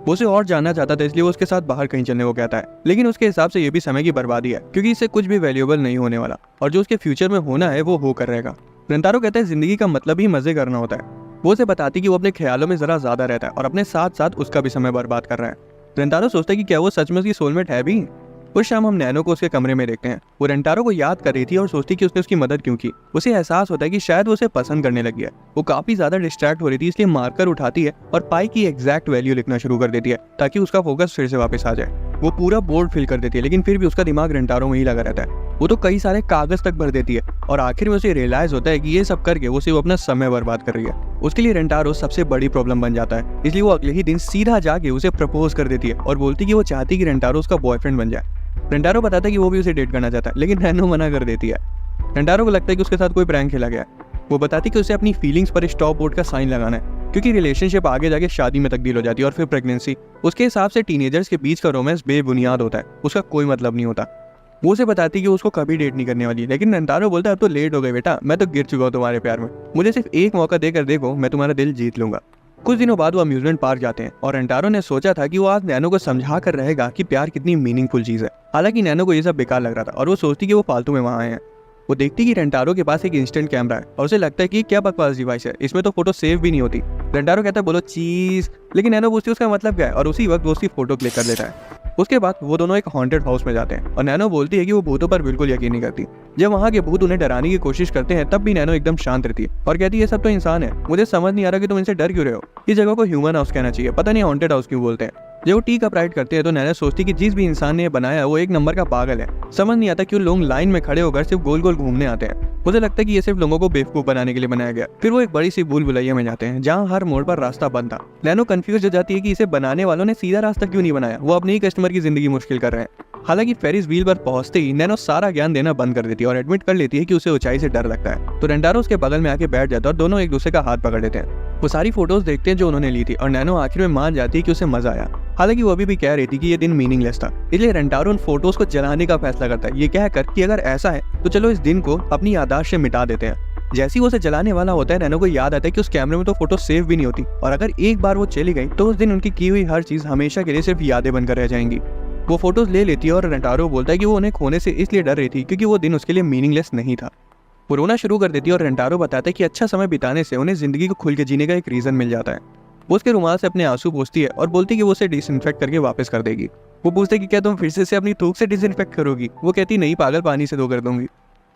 वो उसे और जानना चाहता था, इसलिए वो उसके साथ बाहर कहीं चलने को कहता है, लेकिन उसके हिसाब से ये भी समय की बर्बादी है क्योंकि इससे कुछ भी वैल्यूएबल नहीं होने वाला और जो उसके फ्यूचर में होना है वो होकर रहेगा। रेंटारो कहता है जिंदगी का मतलब ही मजे करना होता है। वो उसे बताती कि वो अपने ख्यालों में जरा ज्यादा रहता है और अपने साथ साथ उसका भी समय बर्बाद कर रहा है। रेंटारो सोचता है कि क्या वो सच में उसकी सोलमेट है भी। उस शाम हम नैनो को उसके कमरे में देखते हैं। वो रेंटारो को याद कर रही थी और सोचती कि उसने उसकी मदद क्यों की। उसे एहसास होता है कि शायद वो उसे पसंद करने लगी है। वो काफी ज्यादा डिस्ट्रैक्ट हो रही थी, इसलिए मार्कर उठाती है और पाई की एग्जैक्ट वैल्यू लिखना शुरू कर देती है ताकि उसका फोकस फिर से वापस आ जाए। वो पूरा बोर्ड फिल कर देती है, लेकिन फिर भी उसका दिमाग रेंटारो में ही लगा रहता है। वो तो कई सारे कागज तक भर देती है और आखिर में उसे रियलाइज होता है कि ये सब करके वो सिर्फ अपना समय बर्बाद कर रही है। उसके लिए रेंटारो सबसे बड़ी प्रॉब्लम बन जाता है, इसलिए वो अगले ही दिन सीधा जाके उसे प्रपोज कर देती है और बोलती कि वो चाहती कि रेंटारो उसका बॉयफ्रेंड बन जाए। रेंटारो बताता है कि वो भी उसे डेट करना चाहता है, लेकिन नैनो मना कर देती है। रेंटारो को लगता है कि उसके साथ कोई प्रैंक खेला गया। वो बताती कि उसे अपनी फीलिंग्स पर स्टॉप बोर्ड का साइन लगाना है, क्योंकि रिलेशनशिप आगे जाके शादी में तब्दील हो जाती है और फिर प्रेगनेंसी। उसके हिसाब से टीनेजर्स के बीच का रोमांस बेबुनियाद होता है, उसका कोई मतलब नहीं होता। वो उसे बताती कि उसको कभी डेट नहीं करने वाली, लेकिन रेंटारो बोलता है अब तो लेट हो गए बेटा, मैं तो गिर चुका हूँ तुम्हारे प्यार में, मुझे सिर्फ एक मौका देकर देखो, मैं तुम्हारा दिल जीत लूंगा। कुछ दिनों बाद वो अम्यूजमेंट पार्क जाते हैं और रेंटारो ने सोचा था कि वो आज नैनो को समझा कर रहेगा कि प्यार कितनी मीनिंगफुल चीज है। हालांकि नैनो को ये सब बेकार लग रहा था और वो सोचती कि वो फालतू में वहाँ आए हैं। वो देखती कि रेंटारो के पास एक इंस्टेंट कैमरा है और उसे लगता है कि क्या बकवास डिवाइस है, इसमें तो फोटो सेव भी नहीं होती। रेंटारो कहता है बोलो चीज, लेकिन नैनो पूछती है उसका मतलब क्या है और उसी वक्त वो उसकी फोटो क्लिक कर लेता है। उसके बाद वो दोनों एक हॉन्टेड हाउस में जाते हैं और नैनो बोलती है कि वो भूतों पर बिल्कुल यकीन नहीं करती। जब वहाँ के भूत उन्हें डराने की कोशिश करते हैं तब भी नैनो एकदम शांत रहती है और कहती है ये सब तो इंसान है, मुझे समझ नहीं आ रहा कि तुम इनसे डर क्यों रहे हो। इस जगह को ह्यूमन हाउस कहना चाहिए, पता नहीं हॉन्टेड हाउस क्यों बोलते हैं। जब वो टी कप राइड करते हैं तो नैनो सोचती कि जिस भी इंसान ने बनाया वो एक नंबर का पागल है। समझ नहीं आता क्यों लोग लाइन में खड़े होकर सिर्फ गोल गोल घूमने आते हैं। मुझे लगता है कि ये सिर्फ लोगों को बेवकूफ बनाने के लिए बनाया गया। फिर वो एक बड़ी सी भूल भुलैया में जाते हैं जहाँ हर मोड़ पर रास्ता बंद था। नैनो कंफ्यूज हो जाती है कि इसे बनाने वालों ने सीधा रास्ता क्यों नहीं बनाया, वो अपने ही कस्टमर की जिंदगी मुश्किल कर रहे हैं। हालांकि फेरिस व्हील पर पहुंचते ही नैनो सारा ज्ञान देना बंद कर देती है और एडमिट कर लेती है कि उसे ऊंचाई से डर लगता है। तो रेंटारो उसके बगल में आके बैठ जाता है और दोनों एक दूसरे का हाथ पकड़ लेते हैं। वो सारी फोटोज देखते हैं जो उन्होंने ली थी और नैनो आखिर में मान जाती है कि उसे मजा आया। हालांकि वो अभी भी कह रही थी कि ये दिन मीनिंगलेस था, इसलिए रेंटारो उन फोटोज को जलाने का फैसला करता है, ये कहकर कि अगर ऐसा है तो चलो इस दिन को अपनी याददाश्त से मिटा देते हैं। जैसे ही वो उसे जलाने वाला होता है नैनो को याद आता है कि उस कैमरे में तो फोटो सेव भी नहीं होती और अगर एक बार वो चली गई तो उस दिन उनकी की हुई हर चीज हमेशा के लिए सिर्फ यादें बनकर रह जाएंगी। वो फोटोज ले लेती है और रेंटारो बोलता है कि वो उन्हें खोने से इसलिए डर रही थी क्योंकि वो दिन उसके लिए मीनिंगलेस नहीं था। वो रोना शुरू कर देती है और रेंटारो बताता है कि अच्छा समय बिताने से उन्हें जिंदगी को खुल के जीने का एक रीजन मिल जाता है। वो उसके रुमाल से अपने आंसू पोंछती है और बोलती है कि वो उसे डिसइंफेक्ट करके वापस कर देगी। वो पूछते कि क्या तुम फिर से अपनी थूक से डिसइंफेक्ट करोगी? वो कहती नहीं पागल, पानी से धो कर दूंगी।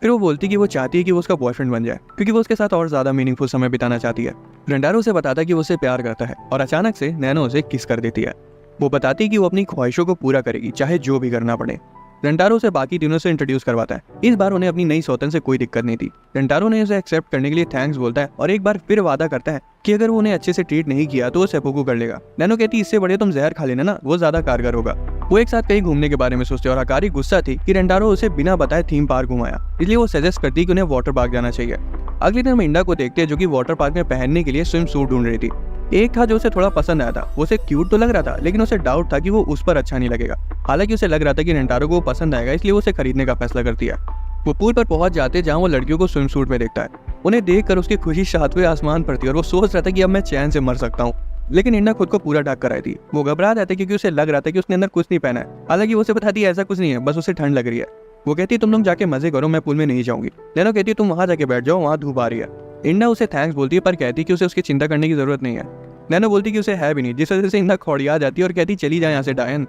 फिर वो बोलती कि वो चाहती है कि वो उसका बॉयफ्रेंड बन जाए क्योंकि वो उसके साथ और ज्यादा मीनिंगफुल समय बिताना चाहती है। रेंटारो उसे बताता है कि वो उसे प्यार करता है और अचानक से नैनो उसे किस कर देती है। वो बताती है कि वो अपनी ख्वाहिशों को पूरा करेगी चाहे जो भी करना पड़े। रेंटारो उसे बाकी तीनों से इंट्रोड्यूस करवाता है। इस बार उन्हें अपनी नई सौतन से कोई दिक्कत नहीं थी। रेंटारो ने उसे एक्सेप्ट करने के लिए थैंक्स बोलता है और एक बार फिर वादा करता है कि अगर वो उन्हें अच्छे से ट्रीट नहीं किया तो वो सेपुकू कर लेगा। नैनो कहती इससे बड़े तुम जहर खा लेना ना, वो ज्यादा कारगर होगा। वो एक साथ कहीं घूमने के बारे में सोचते और हकारी गुस्सा थी कि रेंटारो उसे बिना बताए थीम पार्क घुमाया, इसलिए वो सजेस्ट करती कि उन्हें वाटर पार्क जाना चाहिए। अगले दिन हम इंडा को देखते हैं जो कि वाटर पार्क में पहनने के लिए स्विम सूट ढूंढ रही थी। एक था जो उसे थोड़ा पसंद आया था, वो उसे क्यूट तो लग रहा था लेकिन उसे डाउट था कि वो उस पर अच्छा नहीं लगेगा। हालांकि उसे लग रहा था कि रेंटारो को वो पसंद आएगा, इसलिए वो उसे खरीदने का फैसला करती है। वो पूल पर पहुंच जाते जहां वो लड़कियों को स्विम सूट में देखता है। उन्हें देखकर उसकी खुशी सातवें आसमान पर थी और वो सोच रहा था कि अब मैं चैन से मर सकता हूँ। लेकिन इंडा खुद को पूरा ढक कर आई थी। वो घबरा जाते क्योंकि उसे लग रहा था कि उसने अंदर कुछ नहीं पहना है। हालांकि वो उसे बताती है ऐसा कुछ नहीं है, बस उसे ठंड लग रही है। वो कहती है तुम लोग जाके मजे करो, मैं पूल में नहीं जाऊंगी। नैनो कहती है तुम वहां जाके बैठ जाओ, वहां धूप आ रही है। इंडा उसे थैंक्स बोलती है पर कहती कि उसे उसकी चिंता करने की जरूरत नहीं है। नैनो बोलती कि उसे है भी नहीं, जिस वजह से इंडा खौड़िया जाती है और कहती चली जाए यहाँ से डायन।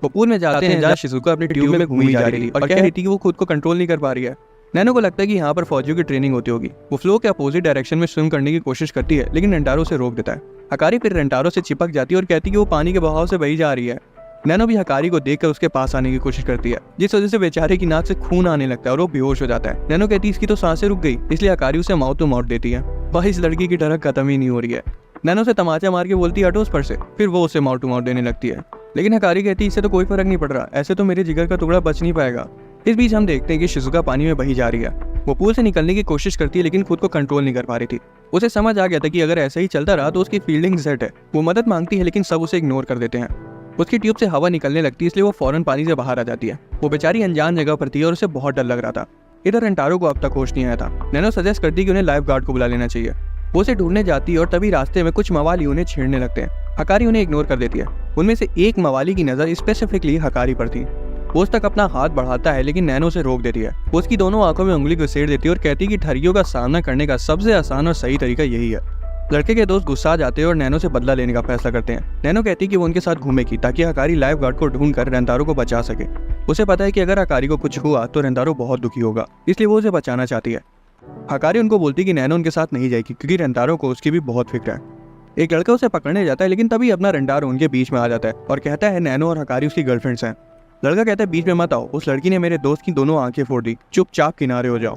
वो पूल में जाते हैं जहाँ शिजुका अपनी ट्यूब में घूमी जा रही थी और कह रही थी कि वो खुद को कंट्रोल नहीं कर पा रही है। नैनो को लगता है कि यहाँ पर फौजियों की ट्रेनिंग होती होगी। वो फ्लो के अपोजिट डायरेक्शन में स्विम करने की कोशिश करती है लेकिन रेंटारो उसे रोक देता है। हकारी फिर रेंटारो से चिपक जाती है और कहती है कि वो पानी के बहाव से बही जा रही है। नैनो भी हकारी को देखकर उसके पास आने की कोशिश करती है, जिस वजह से बेचारे की नाक से खून आने लगता है और वो बेहोश हो जाता है। नैनो कहती है इसकी तो सांसें रुक गई, इसलिए हकारी उसे माउथ टू माउथ देती है। वह इस लड़की की डर खत्म ही नहीं हो रही है। नैनो से तमाचा मार के बोलती है हटो उस पर से, फिर वो उसे माउथ टू माउथ देने लगती है। लेकिन हकारी कहती है इससे तो कोई फर्क नहीं पड़ रहा, ऐसे तो मेरे जिगर का टुकड़ा बच नहीं पाएगा। इस बीच हम देखते हैं कि शिजुका पानी में बही जा रही है। वो पूल से निकलने की कोशिश करती है लेकिन खुद को कंट्रोल नहीं कर पा रही थी। उसे समझ आ गया था कि अगर ऐसा ही चलता रहा तो उसकी फील्डिंग सेट है। वो मदद मांगती है लेकिन सब उसे इग्नोर कर देते हैं। उसकी ट्यूब से हवा निकलने लगती है इसलिए वो फौरन पानी से बाहर आ जाती है। वो बेचारी अनजान जगह पर थी और उसे बहुत डर लग रहा था। इधर रेंटारो को अब तक होश नहीं आया था। नैनो सजेस्ट करती है कि उन्हें लाइफ गार्ड को बुला लेना चाहिए। वो उसे ढूंढने जाती है और तभी रास्ते में कुछ मवाली उन्हें छेड़ने लगते हैं। हकारी उन्हें इग्नोर कर देती है। उनमें से एक मवाली की नजर स्पेसिफिकली हकारी पर थी। वो उस तक अपना हाथ बढ़ाता है लेकिन नैनो उसे रोक देती है। वो उसकी दोनों आंखों में उंगली घुसेड़ देती है और कहती है कि ठगियों का सामना करने का सबसे आसान और सही तरीका यही है। लड़के के दोस्त गुस्सा जाते हैं और नैनो से बदला लेने का फैसला करते हैं। नैनो कहती है कि वो उनके साथ घूमेगी ताकि हकारी लाइफ गार्ड को ढूंढकर रेंटारो को बचा सके। उसे पता है कि अगर हकारी को कुछ हुआ तो रेंटारो बहुत दुखी होगा, इसलिए वो उसे बचाना चाहती है। हकारी उनको बोलती है कि नैनो उनके साथ नहीं जाएगी क्योंकि रेंटारो को उसकी भी बहुत फिक्र है। एक लड़का उसे पकड़ने जाता है लेकिन तभी अपना रेंटारो उनके बीच में आ जाता है और कहता है नैनो और हकारी उसकी गर्लफ्रेंड्स हैं। लड़का कहता है बीच में मत आओ, उस लड़की ने मेरे दोस्त की दोनों आंखें फोड़ दी, चुपचाप किनारे हो जाओ।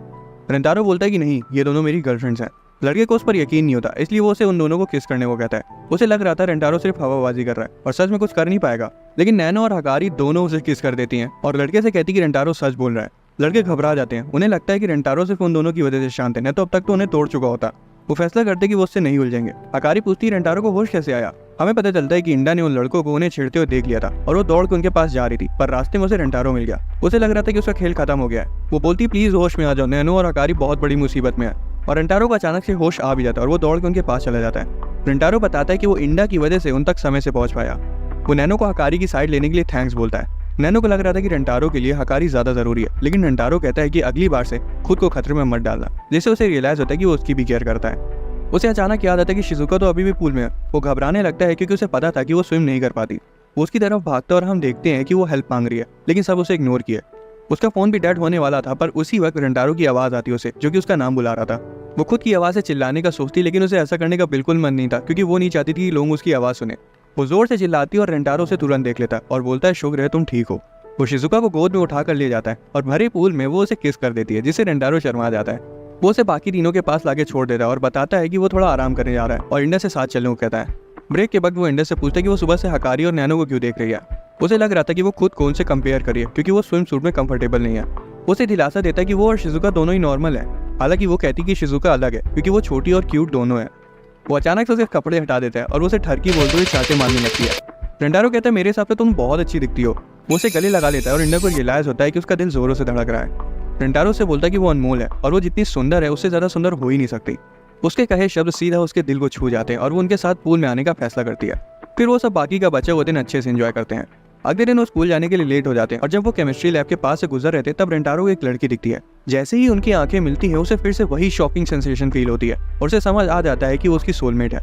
रेंटारो बोलता है कि नहीं, ये दोनों मेरी गर्लफ्रेंड्स हैं। लड़के को उस पर यकीन नहीं होता, इसलिए वो उसे उन दोनों को किस करने को कहता है। उसे लग रहा था रेंटारो सिर्फ हवाबाजी कर रहा है और सच में कुछ कर नहीं पाएगा, लेकिन नैनो और हकारी दोनों उसे किस कर देती हैं और लड़के से कहती कि रेंटारो सच बोल रहा है। लड़के घबरा जाते हैं, उन्हें लगता है कि रेंटारो सिर्फ उन दोनों की वजह से शांत है, नहीं तो अब तक तो उन्हें तोड़ चुका होता। वो फैसला करते कि वो उससे नहीं उलझेंगे। हकारी पूछती है रेंटारो को होश कैसे आया। हमें पता चलता है कि इंडा ने उन लड़कों को उन्हें छेड़ते हुए देख लिया था और वो दौड़ के उनके पास जा रही थी, पर रास्ते में उसे रेंटारो मिल गया। उसे लग रहा था कि उसका खेल खत्म हो गया है। वो बोलती प्लीज होश में आ जाओ, नैनो और हकारी बहुत बड़ी मुसीबत में है। और रेंटारो को अचानक से होश आ भी जाता है और वो दौड़ के उनके पास चला जाता है। रेंटारो बताता है कि वो इंडा की वजह से उन तक समय से पहुंच पाया। वो नैनो को हकारी की साइड लेने के लिए थैंक्स बोलता है। नैनो को लग रहा था कि रेंटारो के लिए हकारी ज्यादा जरूरी है, लेकिन रेंटारो कहता है कि अगली बार से खुद को खतरे में मत डालना, जिससे उसे रियलाइज होता है कि वो उसकी भी केयर करता है। उसे अचानक याद आता है कि शिजुका तो अभी भी पूल में है। वो घबराने लगता है क्योंकि उसे पता था कि वो स्विम नहीं कर पाती। वो उसकी तरफ भागता और हम देखते हैं कि वो हेल्प मांग रही है, लेकिन सब उसे इग्नोर किया। उसका फोन भी डेड होने वाला था, पर उसी वक्त रेंटारो की आवाज आती उसे, जो कि उसका नाम बुला रहा था। वो खुद की आवाज से चिल्लाने का सोचती, लेकिन उसे ऐसा करने का बिल्कुल मन नहीं था, क्योंकि वो नहीं चाहती थी कि लोग उसकी आवाज सुने। वो जोर से चिल्लाती और रेंटारो से तुरंत देख लेता और बोलता है शुक्र है तुम ठीक हो। वो शिजुका को गोद में उठा कर ले जाता है और भरे पूल में वो उसे किस कर देती है, जिससे रेंटारो शर्मा जाता है। वो उसे बाकी तीनों के पास लाके छोड़ देता है और बताता है कि वो थोड़ा आराम करने जा रहा है और इंडा से साथ चलने को कहता है। ब्रेक के वक्त वो इंडा से पूछता है कि वो सुबह से हकारी और नैनो को क्यों देख रही है। उसे लग रहा था कि वो खुद को उनसे कंपेयर करिए, क्योंकि वो स्विम सूट में कंफर्टेबल नहीं है। उसे दिलासा देता है कि वो और शिजुका दोनों ही नॉर्मल है। हालांकि वो कहती कि शिजुका अलग है, क्योंकि वो छोटी और क्यूट दोनों है। वो अचानक से उसके कपड़े हटा देता है और उसे ठरकी बोलते हुए चाटे मारने लगती है। रेंटारो कहता है मेरे हिसाब से तुम बहुत अच्छी दिखती हो। वो उसे गले लगा लेता है और इंडा को रियलाइज होता है कि उसका दिल जोरों से धड़क रहा है। रेंटारो से बोलता है कि वो अनमोल है और वो जितनी सुंदर है उससे ज़्यादा सुंदर हो ही नहीं सकती। उसके कहे शब्द सीधा उसके दिल को छू जाते हैं और वो उनके साथ पूल में आने का फैसला करती है। फिर वो सब बाकी का बचा हुआ दिन अच्छे से एंजॉय करते हैं। अगले दिन वो स्कूल जाने के लिए लेट हो जाते हैं और जब वो केमिस्ट्री लैब के पास से गुजर रहे थे तब रेंटारो को एक लड़की दिखती है। जैसे ही उनकी आंखें मिलती हैं उसे फिर से वही शॉकिंग सेंसेशन फील होती है और उसे समझ आ जाता है कि वो उसकी सोलमेट है।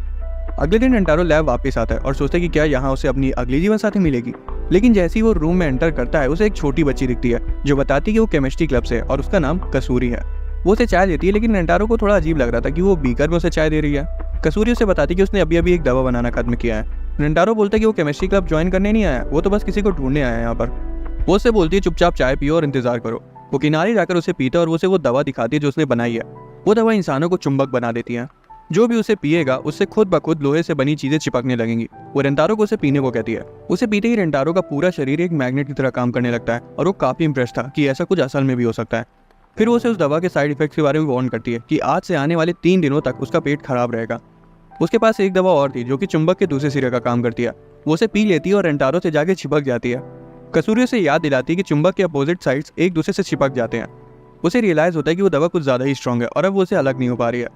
अगले दिन रेंटारो लैब वापस आता है और सोचता है कि क्या यहाँ उसे अपनी अगली जीवन साथी मिलेगी। लेकिन जैसे ही वो रूम में एंटर करता है उसे एक छोटी बच्ची दिखती है जो बताती है कि वो केमिस्ट्री क्लब से है और उसका नाम कसूरी है। वो उसे चाय देती है, लेकिन रेंटारो को थोड़ा अजीब लग रहा था कि वो बीकर में उसे चाय दे रही है। कसूरी उसे बताती है कि उसने अभी अभी एक दवा बनाना खत्म किया है। रेंटारो बोलता है कि वो केमिस्ट्री क्लब ज्वाइन करने नहीं आया, वो तो बस किसी को ढूंढने आया है यहाँ पर। वो उससे बोलती है चुपचाप चाय पियो और इंतजार करो। वो किनारे जाकर उसे पीता और उसे वो दवा दिखाती है जो उसने बनाई है। वो दवा इंसानों को चुंबक बना देती है। जो भी उसे पिएगा उससे खुद ब खुद लोहे से बनी चीजें चिपकने लगेंगी। वो रेंटारो को उसे पीने को कहती है। उसे पीते ही रेंटारो का पूरा शरीर एक मैग्नेट की तरह काम करने लगता है और वो काफी इंप्रेस था कि ऐसा कुछ असल में भी हो सकता है। फिर वो उसे उस दवा के साइड इफेक्ट्स के बारे में वार्न करती है कि आज से आने वाले 3 दिनों तक उसका पेट खराब रहेगा। उसके पास एक दवा और थी जो कि चुंबक के दूसरे सिरे का काम करती है। वो उसे पी लेती है और रेंटारो से जाके चिपक जाती है। कसूरी उसे याद दिलाती है कि चुंबक के अपोजिट साइड्स एक दूसरे से चिपक जाते हैं। उसे रियलाइज होता है कि वो दवा कुछ ज्यादा ही स्ट्रांग है और अब वो उसे अलग नहीं हो पा रही है।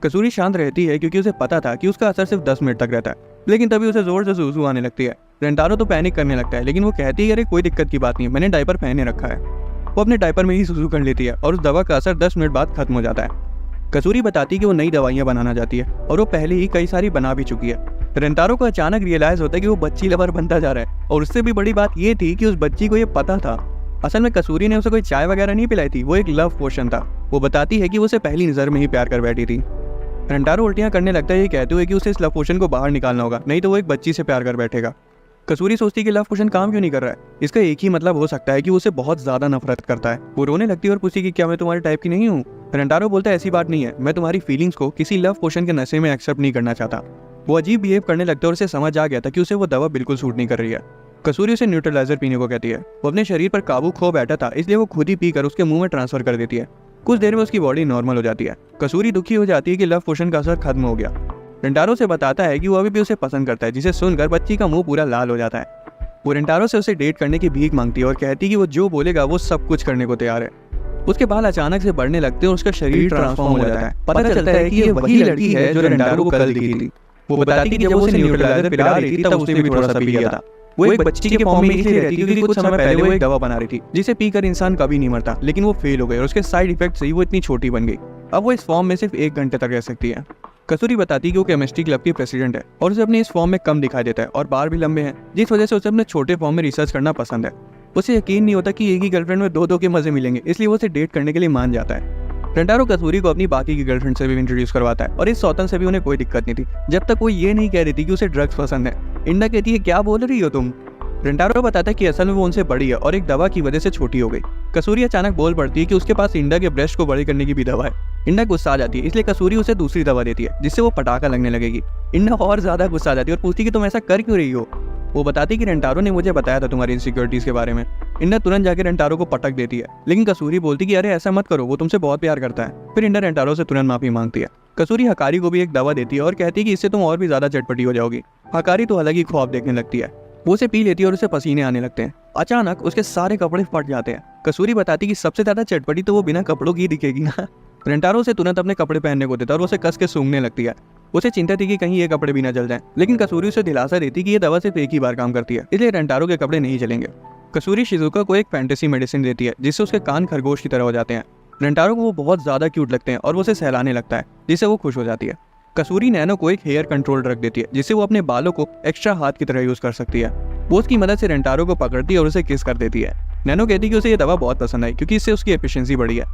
कसूरी शांत रहती है क्योंकि उसे पता था कि उसका असर सिर्फ 10 मिनट तक रहता है, लेकिन तभी उसे जोर से सूसू आने लगती है। रेंटारो तो पैनिक करने लगता है, लेकिन वो कहती है अरे कोई दिक्कत की बात नहीं, मैंने डायपर पहने रखा है। वो अपने डायपर में ही सूसू कर लेती है और उस दवा का असर 10 मिनट बाद खत्म हो जाता है। कसूरी बताती है कि वो नई दवाइयां बनाना चाहती है और वो पहले ही कई सारी बना भी चुकी है। रेंटारो को अचानक रियलाइज होता है कि वो बच्ची लवर बनता जा रहा है और उससे भी बड़ी बात ये थी कि उस बच्ची को ये पता था। असल में कसूरी ने उसे कोई चाय वगैरह नहीं पिलाई थी, वो एक लव पोशन था। वो बताती है कि वो उसे पहली नजर में ही प्यार कर बैठी थी। रेंटारो उल्टियां करने लगता है ये कहते हुए कि उसे इस लव पोशन को बाहर निकालना होगा, नहीं तो वो एक बच्ची से प्यार कर बैठेगा। कसूरी सोचती है कि लव पोशन काम क्यों नहीं कर रहा है। इसका एक ही मतलब हो सकता है कि उसे बहुत ज्यादा नफरत करता है। वो रोने लगती है और पूछती कि क्या मैं तुम्हारे टाइप की नहीं हूँ। रेंटारो बोलता है ऐसी बात नहीं है, मैं तुम्हारी फीलिंग्स को किसी लव पोशन के नशे में एक्सेप्ट नहीं करना चाहता। वो अजीब बिहेव करने लगता है और उसे समझ आ गया था कि उसे वो दवा बिल्कुल सूट नहीं कर रही है। कसूरी उसे न्यूट्रलाइजर पीने को कहती है। वो अपने शरीर पर काबू खो बैठा था, इसलिए वो खुद ही पीकर उसके मुंह में ट्रांसफर कर देती है। कुछ देर में उसकी बॉडी नॉर्मल हो जाती है। कसूरी दुखी हो जाती है कि लव पोशन का असर खत्म हो गया। रेंटारो से बताता है कि वो अभी भी उसे पसंद करता है, जिसे सुनकर बच्ची का मुंह पूरा लाल हो जाता है। वो रेंटारो से उसे डेट करने की भीख मांगती है और कहती है कि वो जो बोलेगा वो सब कुछ करने को तैयार है। उसके बाल अचानक से बढ़ने लगते हैं और उसका शरीर ट्रांसफॉर्म हो जाता है। पता चलता है कि ये वही लड़की है जो रेंटारो को कल दिखी थी। वो बताती है कि जब वो उसे न्यूट्रलाइजर पिला रही थी तब उसने भी थोड़ा सा पी लिया था। वो एक बच्ची के फॉर्म में इसलिए रहती क्योंकि कुछ समय पहले वो एक दवा बना रही थी जिसे पीकर इंसान कभी नहीं मरता, लेकिन वो फेल हो गई और उसके साइड इफेक्ट से ही वो इतनी छोटी बन गई। अब वो इस फॉर्म में सिर्फ 1 घंटे तक रह सकती है। कसूरी बताती है कि वो केमिस्ट्री क्लब की प्रेसिडेंट है और उसे अपने इस फॉर्म में कम दिखाई देता है और बार भी लंबे हैं, जिस वजह से उसे अपने छोटे फॉर्म में रिसर्च करना पसंद है। उसे यकीन नहीं होता कि एक ही गर्लफ्रेंड में 2-2 के मजे मिलेंगे, इसलिए वो उसे डेट करने के लिए मान जाता है। रेंटारो कसूरी को अपनी बाकी की गर्लफ्रेंड से भी इंट्रोड्यूस करवाता है और इस सौतन से भी उन्हें कोई दिक्कत नहीं थी, जब तक वो ये नहीं कह रही थी कि उसे ड्रग्स पसंद है। इंडा कहती है क्या बोल रही हो तुम। रेंटारो बताता है कि असल में वो उनसे बड़ी है और एक दवा की वजह से छोटी हो गई। कसूरी अचानक बोल पड़ती है कि उसके पास इंडा के ब्रेस्ट को बड़े करने की भी दवा है। इंडा गुस्सा आ जाती है, इसलिए कसूरी उसे दूसरी दवा देती है जिससे वो पटाखा लगने लगेगी। इंडा और ज्यादा गुस्सा आ जाती है और पूछती कि तुम ऐसा कर क्यों रही हो। वो बताती कि रेंटारो ने मुझे बताया था तुम्हारी इनसिक्योरिटीज के बारे में। इंडा तुरंत जाकर रेंटारो को पटक देती है, लेकिन कसूरी बोलती कि अरे ऐसा मत करो, वो तुमसे बहुत प्यार करता है। फिर इंडा रेंटारो से तुरंत माफी मांगती है। कसूरी हकारी को भी एक दवा देती है और कहती है कि इससे तुम और भी ज्यादा चटपटी हो जाओगी। हकारी तो अलग ही ख्वाब देखने लगती है। वो उसे पी लेती है और उसे पसीने आने लगते हैं। अचानक उसके सारे कपड़े फट जाते हैं। कसूरी बताती कि सबसे ज्यादा चटपटी तो वो बिना कपड़ों की दिखेगी ना। रेंटारो उसे तुरंत अपने कपड़े पहनने को देता है और उसे कस के सूंघने लगती है। उसे चिंता थी कि कहीं ये कपड़े भी ना जल जाएं, लेकिन कसूरी उसे दिलासा देती कि ये दवा सिर्फ एक ही बार काम करती है, इसलिए रेंटारो के कपड़े नहीं जलेंगे। कसूरी शिजुका को एक फैंटेसी मेडिसिन देती है जिससे उसके कान खरगोश की तरह हो जाते हैं। रेंटारो को वो बहुत ज्यादा क्यूट लगते हैं और वो उसे सहलाने लगता है जिससे वो खुश हो जाती है। कसूरी नैनो को एक हेयर कंट्रोल रख देती है जिससे वो अपने बालों को एक्स्ट्रा हाथ की तरह यूज कर सकती है। वो उसकी मदद से रेंटारो को पकड़ती है और उसे किस कर देती है। नैनो कहती कि उसे ये दवा बहुत पसंद आई क्योंकि इससे उसकी एफिशिएंसी बढ़ी है।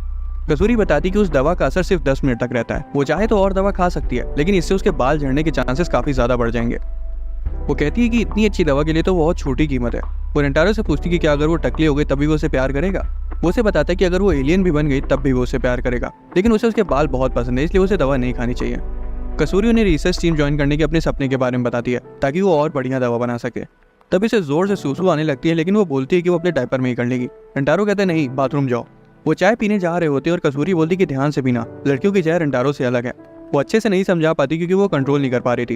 कसूरी बताती कि उस दवा का असर सिर्फ 10 मिनट तक रहता है। वो चाहे तो और दवा खा सकती है, लेकिन इससे उसके बाल झड़ने के चांसेस काफी ज्यादा बढ़ जाएंगे। वो कहती है कि इतनी अच्छी दवा के लिए तो बहुत छोटी कीमत है। वो रेंटारो से पूछती कि क्या अगर वो टकली हो गई तब भी वो उसे प्यार करेगा। वो उसे बताता है कि अगर वो एलियन भी बन गई तब भी वो उसे प्यार करेगा, लेकिन उसे उसके बाल बहुत पसंद है, इसलिए उसे दवा नहीं खानी चाहिए। कसूरी उन्हें रिसर्च टीम ज्वाइन करने के अपने सपने के बारे में बताती है ताकि वो और बढ़िया दवा बना सके। तब इसे जोर से सूसू आने लगती है, लेकिन वो बोलती है कि वो अपने डायपर में ही कर लेगी। रेंटारो कहते हैं नहीं, बाथरूम जाओ। वो चाय पीने जा रहे होते हैं और कसूरी बोलती कि ध्यान से पीना, लड़कियों की चाय रेंटारो से अलग है। वो अच्छे से नहीं समझा पाती क्योंकि वो कंट्रोल नहीं कर पा रही थी।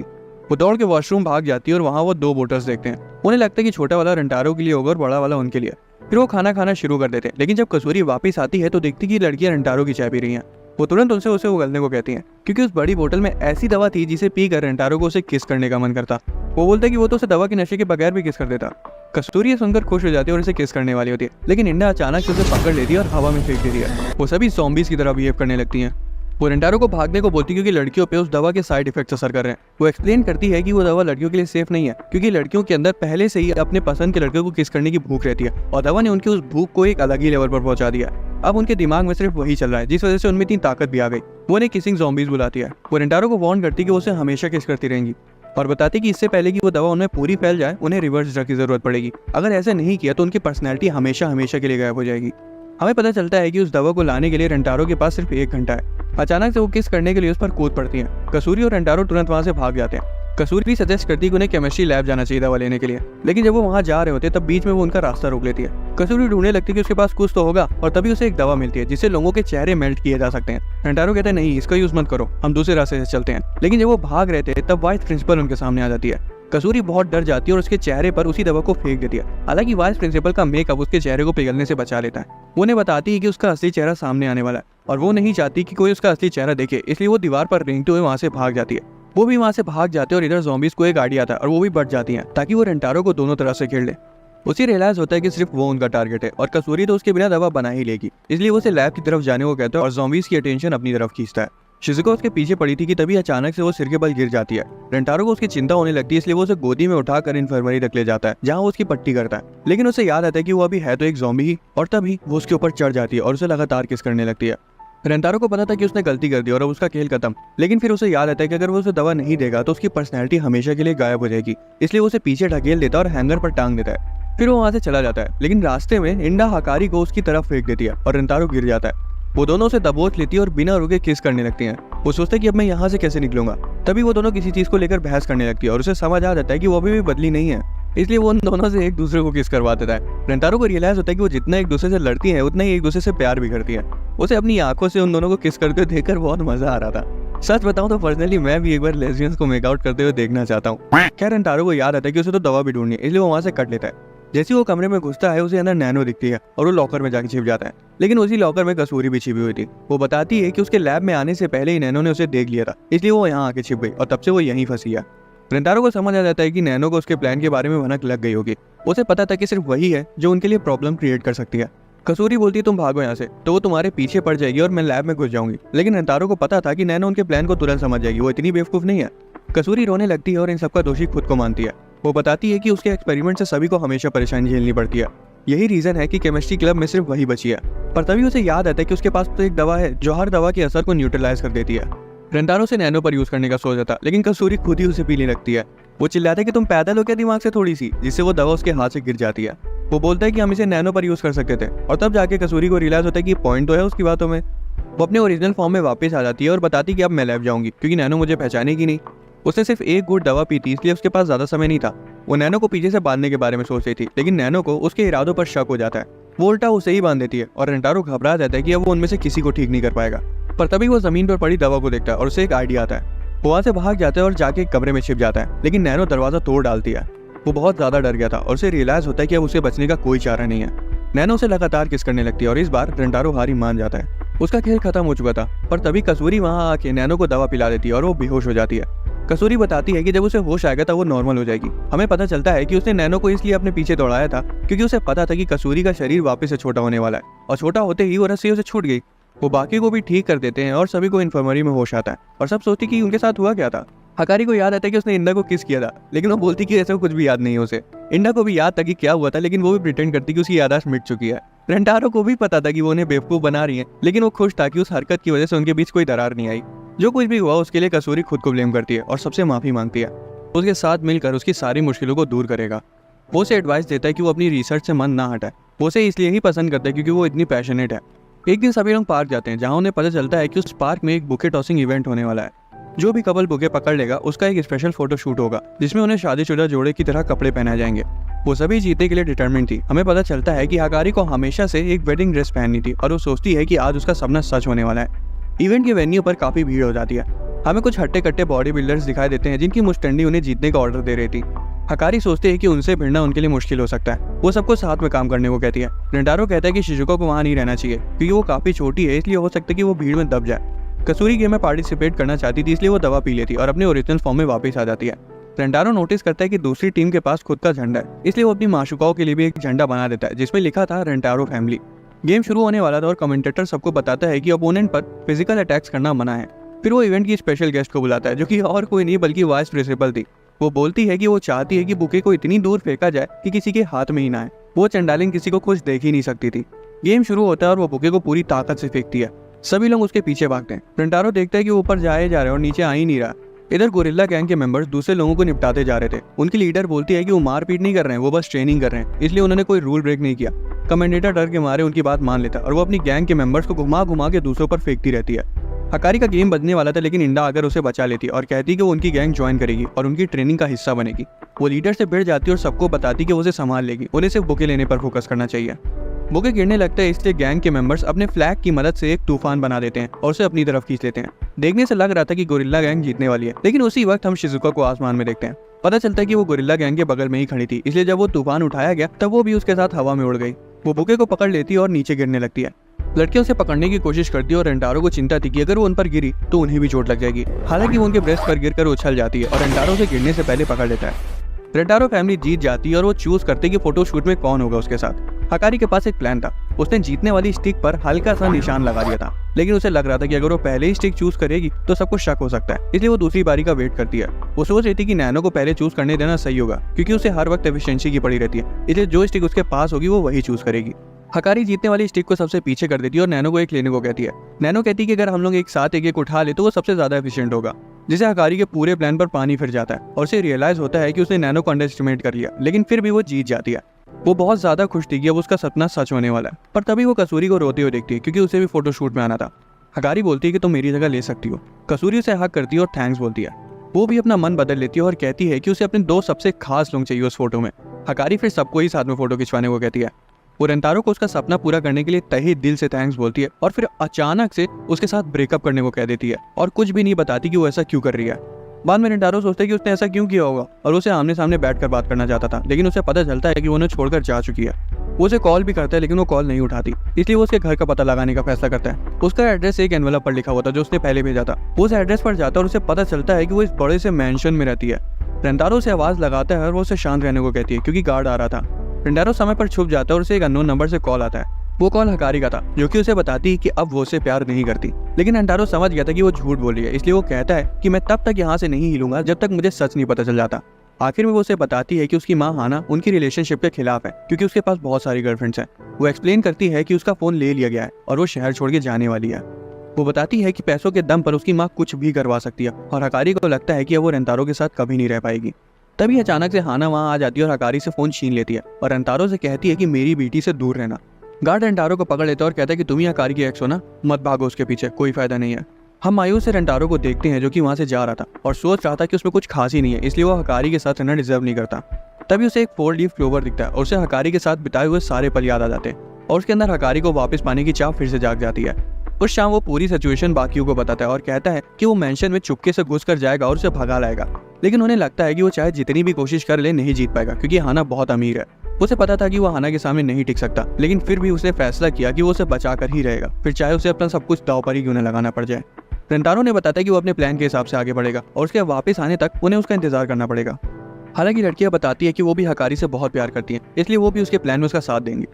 वो दौड़ के वॉशरूम भाग जाती है और वहाँ वो 2 बोटल्स देखते हैं। उन्हें लगता है कि छोटा वाला रेंटारो के लिए होगा और बड़ा वाला उनके लिए। फिर वो खाना खाना शुरू कर देते हैं, लेकिन जब कसूरी वापस आती है तो देखती कि लड़कियां रेंटारो की चाय पी रही हैं। वो तुरंत उनसे उसे उगलने को कहती हैं क्योंकि उस बड़ी बोतल में ऐसी दवा थी जिसे पीकर रेंटारो को उसे किस करने का मन करता। वो बोलता है कि वो तो उसे दवा के नशे के बगैर भी किस कर देता। कस्तूरी ये सुनकर खुश हो जाती है और उसे किस करने वाली होती है, लेकिन इंडा अचानक से उसे पकड़ लेती है और हवा में फेंक देती है। वो सभी ज़ॉम्बीज़ की तरह बिहेव करने लगती हैं। वो रेंटारो को भागने को बोलती है क्योंकि लड़कियों पे उस दवा के साइड इफेक्ट्स असर कर रहे हैं। वो एक्सप्लेन करती है कि वो दवा लड़कियों के लिए सेफ नहीं है क्योंकि लड़कियों के अंदर पहले से ही अपने पसंद के लड़के को किस करने की भूख रहती है और दवा ने उनकी उस भूख को एक अलग ही लेवल पर पहुंचा दिया। अब उनके दिमाग में सिर्फ वही चल रहा है जिस वजह से उनमें इतनी ताकत भी आ गई। वो उन्हें किसिंग ज़ॉम्बीज़ बुलाती है। वो रेंटारो को वार्न करती है कि वो उसे हमेशा किस करती रहेंगी और बताती कि इससे पहले कि वो दवा उनमें पूरी फैल जाए उन्हें रिवर्स ड्रग की जरूरत पड़ेगी। अगर ऐसा नहीं किया तो उनकी पर्सनैलिटी हमेशा हमेशा के लिए गायब हो जाएगी। हमें पता चलता है कि उस दवा को लाने के लिए रेंटारो के पास सिर्फ 1 घंटा है। अचानक से वो किस करने के लिए उस पर कूद पड़ती हैं। कसूरी और रेंटारो तुरंत वहां से भाग जाते हैं। कसूरी भी सजेस्ट करती है कि उन्हें केमिस्ट्री लैब जाना चाहिए दवा लेने के लिए, लेकिन जब वो वहां जा रहे होते तब बीच में वो उनका रास्ता रोक लेती है। कसूरी ढूंढने लगती है कि उसके पास कुछ तो होगा और तभी उसे एक दवा मिलती है जिससे लोगों के चेहरे मेल्ट किए जा सकते हैं। रेंटारो कहते हैं नहीं, इसका यूज मत करो, हम दूसरे रास्ते से चलते हैं। लेकिन जब वो भाग रहे थे तब वाइस प्रिंसिपल उनके सामने आ जाती है। कसूरी बहुत डर जाती है और उसके चेहरे पर उसी दवा को फेंक देती है। हालांकि वाइस प्रिंसिपल का मेकअप उसके चेहरे को पिघलने से बचा लेता है। वो उन्हें बताती है कि उसका असली चेहरा सामने आने वाला है और वो नहीं चाहती कि कोई उसका असली चेहरा देखे, इसलिए वो दीवार पर रेंगते हुए वहां से भाग जाती है। वो भी वहां से भाग जाते हैं और इधर ज़ॉम्बीज़ को एक गाड़ी आता है और वो भी बढ़ जाती हैं ताकि वो रेंटारो को दोनों तरफ से घेर ले। उसे रियलाइज होता है कि सिर्फ वो उनका टारगेट है और कसूरी तो उसके बिना दवा बना ही लेगी, इसलिए वो उसे लैब की तरफ जाने को कहता है और ज़ॉम्बीज़ की अटेंशन अपनी तरफ खींचता है। शिज़ुका उसके पीछे पड़ी थी कि तभी अचानक से वो सिर के बल गिर जाती है। रेंटारो को उसकी चिंता होने लगती है, इसलिए वो उसे गोदी में उठाकर इन्फर्मरी रख ले जाता है जहाँ वो उसकी पट्टी करता है। लेकिन उसे याद आता है कि वो अभी है तो एक ज़ॉम्बी ही, और तभी वो उसके ऊपर चढ़ जाती है और उसे लगातार किस करने लगती है। रेंटारो को पता था कि उसने गलती कर दी और अब उसका खेल खत्म, लेकिन फिर उसे याद आता है कि अगर वो उसे दवा नहीं देगा तो उसकी पर्सनैलिटी हमेशा के लिए गायब हो जाएगी, इसलिए वो उसे पीछे ढकेल देता है और हैंगर पर टांग देता है। फिर वो वहां से चला जाता है, लेकिन रास्ते में इंडा हकारी को उसकी तरफ फेंक देती है और रेंटारो गिर जाता है। वो दोनों उसे दबोच लेती है और बिना रुके किस करने लगती हैं। वो सोचता है कि अब मैं यहाँ से कैसे निकलूंगा। तभी वो दोनों किसी चीज को लेकर बहस करने लगती है और उसे समझ आ जाता है कि वो अभी भी बदली नहीं है, इसलिए वो उन दोनों से एक दूसरे को किस करवा देता है। रेंटारो को रियलाइज होता है कि वो जितना एक दूसरे से लड़ती है उतना ही एक दूसरे से प्यार भी करती है। उसे अपनी आंखों से उन दोनों को किस करते हुए देखकर बहुत मजा आ रहा था। सच बताऊं तो पर्सनली मैं भी एक बार लेस्बियंस को मेकआउट करते हुए देखना चाहता हूँ। खैर रेंटारो को याद आता है कि उसे तो दवा भी ढूंढनी है, इसलिए वो वहां से कट लेता है। जैसे वो कमरे में घुसता है उसे अंदर नैनो दिखती है और वो लॉकर में जाके छिप जाता है, लेकिन उसी लॉकर में कसूरी भी छिपी हुई थी। वो बताती है कि उसके लैब में आने से पहले ही नैनो ने उसे देख लिया था, इसलिए वो यहाँ आके छिप गई और तब से वो यहीं फंसी है। रेंटारो को समझ आ जाता है कि नैनो को उसके प्लान के बारे में भनक लग गई होगी। उसे पता था कि सिर्फ वही है जो उनके लिए प्रॉब्लम क्रिएट कर सकती है। कसूरी बोलती है तुम भागो यहाँ से, तो वो तुम्हारे पीछे पड़ जाएगी और मैं लैब में घुस जाऊंगी। लेकिन रेंटारो को पता था कि नैनो उनके प्लान को तुरंत समझ जाएगी, वो इतनी बेवकूफ नहीं है। कसूरी रोने लगती है और इन सबका दोषी खुद को मानती है। वो बताती है कि उसके एक्सपेरिमेंट से सभी को हमेशा परेशानी झेलनी पड़ती है, यही रीजन है कि केमिस्ट्री क्लब में सिर्फ वही बची है। पर तभी उसे याद आता है कि उसके पास तो एक दवा है जो हर दवा के असर को न्यूट्रलाइज कर देती है। रेंटारो से नैनो पर यूज करने का सोचा था, लेकिन कसूरी खुद ही उसे पीने लगती है। वो चिल्लाता है कि तुम पैदल हो क्या दिमाग से थोड़ी सी, जिससे वो दवा उसके हाथ से गिर जाती है। वो बोलता है कि हम इसे नैनो पर यूज कर सकते थे, और तब जाके कसूरी को रियलाइज होता है कि पॉइंट तो है उसकी बातों में। वो अपने ओरिजिनल फॉर्म में वापस आ जाती है और बताती है कि अब मैं लैब जाऊंगी क्योंकि नैनो मुझे पहचानेगी नहीं। उसने सिर्फ एक घूंट दवा पी थी, इसलिए उसके पास ज्यादा समय नहीं था। वो नैनो को पीछे से बांधने के बारे में सोच रही थी, लेकिन नैनो को उसके इरादों पर शक हो जाता है। वो उल्टा उसे ही बांध देती है और रेंटारो घबरा जाता है कि अब वो उनमें से किसी को ठीक नहीं कर पाएगा। पर तभी वो जमीन पर पड़ी दवा को देखता है और उसे एक आइडिया आता है। वो वहां से भाग जाता है और जाके एक कमरे में छिप जाता है, लेकिन नैनो दरवाजा तोड़ डालती है। वो बहुत ज्यादा डर गया था और उसे रियलाइज होता है कि अब उसे बचने का कोई चारा नहीं है। नैनो उसे लगातार किस करने लगती है और इस बार रेंटारो हारी मान जाता है। उसका खेल खत्म हो चुका था, पर तभी कसूरी वहां आके नैनो को दवा पिला देती है और वो बेहोश हो जाती है। कसूरी बताती है कि जब उसे होश आएगा तब वो नॉर्मल हो जाएगी। हमें पता चलता है कि उसने नैनो को इसलिए अपने पीछे दौड़ाया था क्योंकि उसे पता था कि कसूरी का शरीर वापस से छोटा होने वाला है, और छोटा होते ही वो रस्सी उसे छूट गई। वो बाकी को भी ठीक कर देते हैं और सभी को इन्फर्मरी में होश आता है और सब सोचती कि उनके साथ हुआ क्या था। हकारी को याद आता है कि उसने इंडा को किस किया था, लेकिन वो बोलती कि ऐसा कुछ भी याद नहीं है उसे। इंडा को भी याद था कि क्या हुआ था, लेकिन वो भी प्रिटेंड करती कि उसकी याददाश्त मिट चुकी है। रेंटारो को भी पता था कि वो उन्हें बेवकूफ बना रही है, लेकिन वो खुश था कि उस हरकत की वजह से उनके बीच कोई दरार नहीं आई। जो कुछ भी हुआ उसके लिए कसूरी खुद को ब्लेम करती है और सबसे माफी मांगती है। उसके साथ मिलकर उसकी सारी मुश्किलों को दूर करेगा। वो उसे एडवाइस देता है कि वो अपनी रिसर्च से मन ना हटाए। वो उसे इसलिए ही पसंद करता है क्योंकि वो इतनी पैशनेट है। एक दिन सभी लोग पार्क जाते हैं, जहाँ उन्हें पता चलता है कि उस पार्क में एक बुके टॉसिंग इवेंट होने वाला है। जो भी कपल बुके पकड़ लेगा उसका एक स्पेशल फोटो शूट होगा, जिसमें उन्हें शादीशुदा जोड़े की तरह कपड़े पहनाए जाएंगे। वो सभी जीतने के लिए डिटरमिन्ड थी। हमें पता चलता है कि हकारी को हमेशा से एक वेडिंग ड्रेस पहननी थी और वो सोचती है कि आज उसका सपना सच होने वाला है। इवेंट के वेन्यू पर काफी भीड़ हो जाती है। हमें कुछ हट्टे कट्टे बॉडी बिल्डर्स दिखाई देते हैं जिनकी मुस्टंडी उन्हें जीतने का ऑर्डर दे रही थी। हकारी सोचते हैं कि उनसे भिड़ना उनके लिए मुश्किल हो सकता है। वो सबको साथ में काम करने को कहती है। रेंटारो कहता है कि शिजुका को वहां नहीं रहना चाहिए क्योंकि वो काफी छोटी है, इसलिए हो सकता है कि वो भीड़ में दब जाए। कसूरी गेम में पार्टिसिपेट करना चाहती थी, इसलिए वो दवा पी लेती और अपने ओरिजिनल फॉर्म में वापस आ जाती है। रेंटारो नोटिस करता है कि दूसरी टीम के पास खुद का झंडा है, इसलिए वो अपनी माशुकाओं के लिए भी एक झंडा बना देता है जिसमें लिखा था रेंटारो फैमिली। गेम शुरू होने वाला था और कमेंटेटर सबको बताता है कि अपोनेंट पर फिजिकल अटैक्स करना मना है। फिर वो इवेंट की स्पेशल गेस्ट को बुलाता है, जो कि और कोई नहीं बल्कि वाइस प्रिंसिपल थी। वो बोलती है कि वो चाहती है कि बुके को इतनी दूर फेंका जाए कि किसी के हाथ में ही ना आए। वो चंडालिन किसी को कुछ देख ही नहीं सकती थी। गेम शुरू होता है और वो बुके को पूरी ताकत से फेंकती है। सभी लोग उसके पीछे भागते हैं। रेंटारो देखता है कि वो ऊपर जाए जा रहे हैं और नीचे आ ही नहीं रहा। इधर गोरिल्ला गैंग के मेंबर्स दूसरे लोगों को निपटाते जा रहे थे। उनकी लीडर बोलती है कि वो मारपीट नहीं कर रहे हैं, वो बस ट्रेनिंग कर रहे हैं, इसलिए उन्होंने कोई रूल ब्रेक नहीं किया। कमेंडेटर डर के मारे उनकी बात मान लेता और वो अपनी गैंग के मेंबर्स को घुमा घुमा के दूसरों पर फेंकती रहती है। हकारी का गेम बजने वाला था, लेकिन इंडा आकर उसे बचा लेती और कहती कि वो उनकी गैंग ज्वाइन करेगी और उनकी ट्रेनिंग का हिस्सा बनेगी। वो लीडर से भिड़ जाती और सबको बताती कि वो उसे संभाल लेगी, उन्हें सिर्फ बुके लेने पर फोकस करना चाहिए। बुके गिरने लगता है, इसलिए गैंग के मेंबर्स अपने फ्लैग की मदद से एक तूफान बना देते हैं और उसे अपनी तरफ खींच लेते हैं। देखने से लग रहा था कि गोरिल्ला गैंग जीतने वाली है, लेकिन उसी वक्त हम शिजुका को आसमान में देखते हैं। पता चलता है कि वो गोरिल्ला गैंग के बगल में ही खड़ी थी, इसलिए जब वो तूफान उठाया गया तब वो भी उसके साथ हवा में उड़ गई। वो बुके को पकड़ लेती और नीचे गिरने लगती है। लड़कियां उसे पकड़ने की कोशिश करती है और रेंटारो को चिंता थी कि अगर वो उन पर गिरी तो उन्हें भी चोट लग जाएगी। हालांकि वो उनके ब्रेस्ट पर गिरकर उछल जाती है और रेंटारो उसे गिरने से पहले पकड़ लेता है। रेंटारो फैमिली जीत जाती है और वो चूज करते कि फोटो शूट में कौन होगा उसके साथ। हकारी के पास एक प्लान था। उसने जीतने वाली स्टिक पर हल्का सा निशान लगा दिया था, लेकिन उसे लग रहा था कि अगर वो पहले ही स्टिक चूज करेगी तो सबको शक हो सकता है, इसलिए वो दूसरी बारी का वेट करती है। वो सोच रही थी कि नैनो को पहले चूज करने देना सही होगा क्योंकि उसे हर वक्त एफिशिएंसी की पड़ी रहती है, इसलिए जो स्टिक उसके पास होगी वो वही चूज करेगी। हकारी जीतने वाली स्टिक को सबसे पीछे कर देती है और नैनो को एक लेने को कहती है। नैनो कहती है कि अगर हम लोग एक साथ एक उठा ले तो वो सबसे ज्यादा एफिशिएंट होगा, जिसे हकारी के पूरे प्लान पर पानी फिर जाता है और उसे रियलाइज होता है कि उसने नैनो को अंडर एस्टिमेट कर लिया, लेकिन फिर भी वो जीत जाती है। वो बहुत ज्यादा खुश थी कि अब उसका सपना सच होने वाला है, पर तभी वो कसूरी को रोते हुए देखती है क्योंकि उसे भी फोटो शूट में आना था। हकारी बोलती है कि तुम मेरी जगह ले सकती हो। कसूरी उसे हक करती है और थैंक्स बोलती है। वो भी अपना मन बदल लेती है और कहती है कि उसे अपने 2 सबसे खास लोग चाहिए उस फोटो में। हकारी फिर सबको ही साथ में फोटो खिंचवाने को कहती है। वो रेंटारो को उसका सपना पूरा करने के लिए तहे दिल से थैंक्स बोलती है और फिर अचानक से उसके साथ ब्रेकअप करने को कह देती है और कुछ भी नहीं बताती कि वो ऐसा क्यों कर रही है। बाद में रेंटारो सोचता है कि उसने ऐसा क्यों किया होगा और उसे आमने सामने बैठकर बात करना चाहता था, लेकिन उसे पता चलता है कि वो उन्हें छोड़कर जा चुकी है। वो उसे कॉल भी करता है, लेकिन वो कॉल नहीं उठाती, इसलिए वो उसके घर का पता लगाने का फैसला करता है। उसका एड्रेस एक एनवेलप पर लिखा हुआ था जो उसने पहले भेजा था। वो उस एड्रेस पर जाता है और उसे पता चलता है कि वो इस बड़े से मैंशन में रहती है। रेंटारो से आवाज लगाता है और वो उसे शांत रहने को कहती है क्योंकि गार्ड आ रहा था। रेंटारो समय पर छुप जाता है और उसे एक अननोन नंबर से कॉल आता है। वो कॉल हकारी का था, जो कि उसे बताती है कि अब वो उसे प्यार नहीं करती, लेकिन रेंटारो समझ गया था कि वो झूठ बोल रही है, इसलिए वो कहता है कि मैं तब तक यहाँ से नहीं हिलूंगा जब तक मुझे सच नहीं पता चल जाता। आखिर में वो उसे बताती है कि उसकी माँ हाना उनकी रिलेशनशिप के खिलाफ है क्योंकि उसके पास बहुत सारी गर्लफ्रेंड्स हैं। वो एक्सप्लेन करती है कि उसका फोन ले लिया गया है और वो शहर छोड़ के जाने वाली है। वो बताती है कि पैसों के दम पर उसकी माँ कुछ भी करवा सकती है और हकारी को लगता है कि अब वो रेंटारो के साथ कभी नहीं रह पाएगी। तभी अचानक से हाना वहाँ आ जाती है और हकारी से फोन छीन लेती है और रेंटारो से कहती है कि मेरी बेटी से दूर रहना। गार्ड रेंटारो को पकड़ लेता है और कहता है कि तुम ही हकारी की एक्स हो ना, मत भागो उसके पीछे, कोई फायदा नहीं है। हम मायूस से रेंटारो को देखते हैं जो कि वहाँ से जा रहा था और सोच रहा था कि उसमें कुछ खास ही नहीं है, इसलिए वो हकारी के साथ रहना डिजर्व नहीं करता। तभी उसे एक 4 लीफ क्लोवर दिखता है और उसे हकारी के साथ बिताए हुए सारे पल याद आ जाते हैं और उसके अंदर हकारी को वापस पाने की चाह फिर से जाग जाती है। उस शाम वो पूरी सिचुएशन बाकियों को बताता है और कहता है कि वो मेंशन में चुपके से घुस कर जाएगा और उसे भगा लाएगा, लेकिन उन्हें लगता है कि वो चाहे जितनी भी कोशिश कर ले नहीं जीत पाएगा क्योंकि हाना बहुत अमीर है। उसे पता था कि वो हाना के सामने नहीं टिक सकता, लेकिन फिर भी उसने फैसला किया कि वो उसे बचा कर ही रहेगा, फिर चाहे उसे अपना सब कुछ दांव पर ही क्यों न लगाना पड़ जाए। रेंटारो ने बताया कि वो अपने प्लान के हिसाब से आगे बढ़ेगा और उसके वापस आने तक उन्हें उसका इंतजार करना पड़ेगा। हालांकि लड़कियां बताती है कि वो भी हकारी से बहुत प्यार करती हैं, इसलिए वो भी उसके प्लान में उसका साथ देंगी।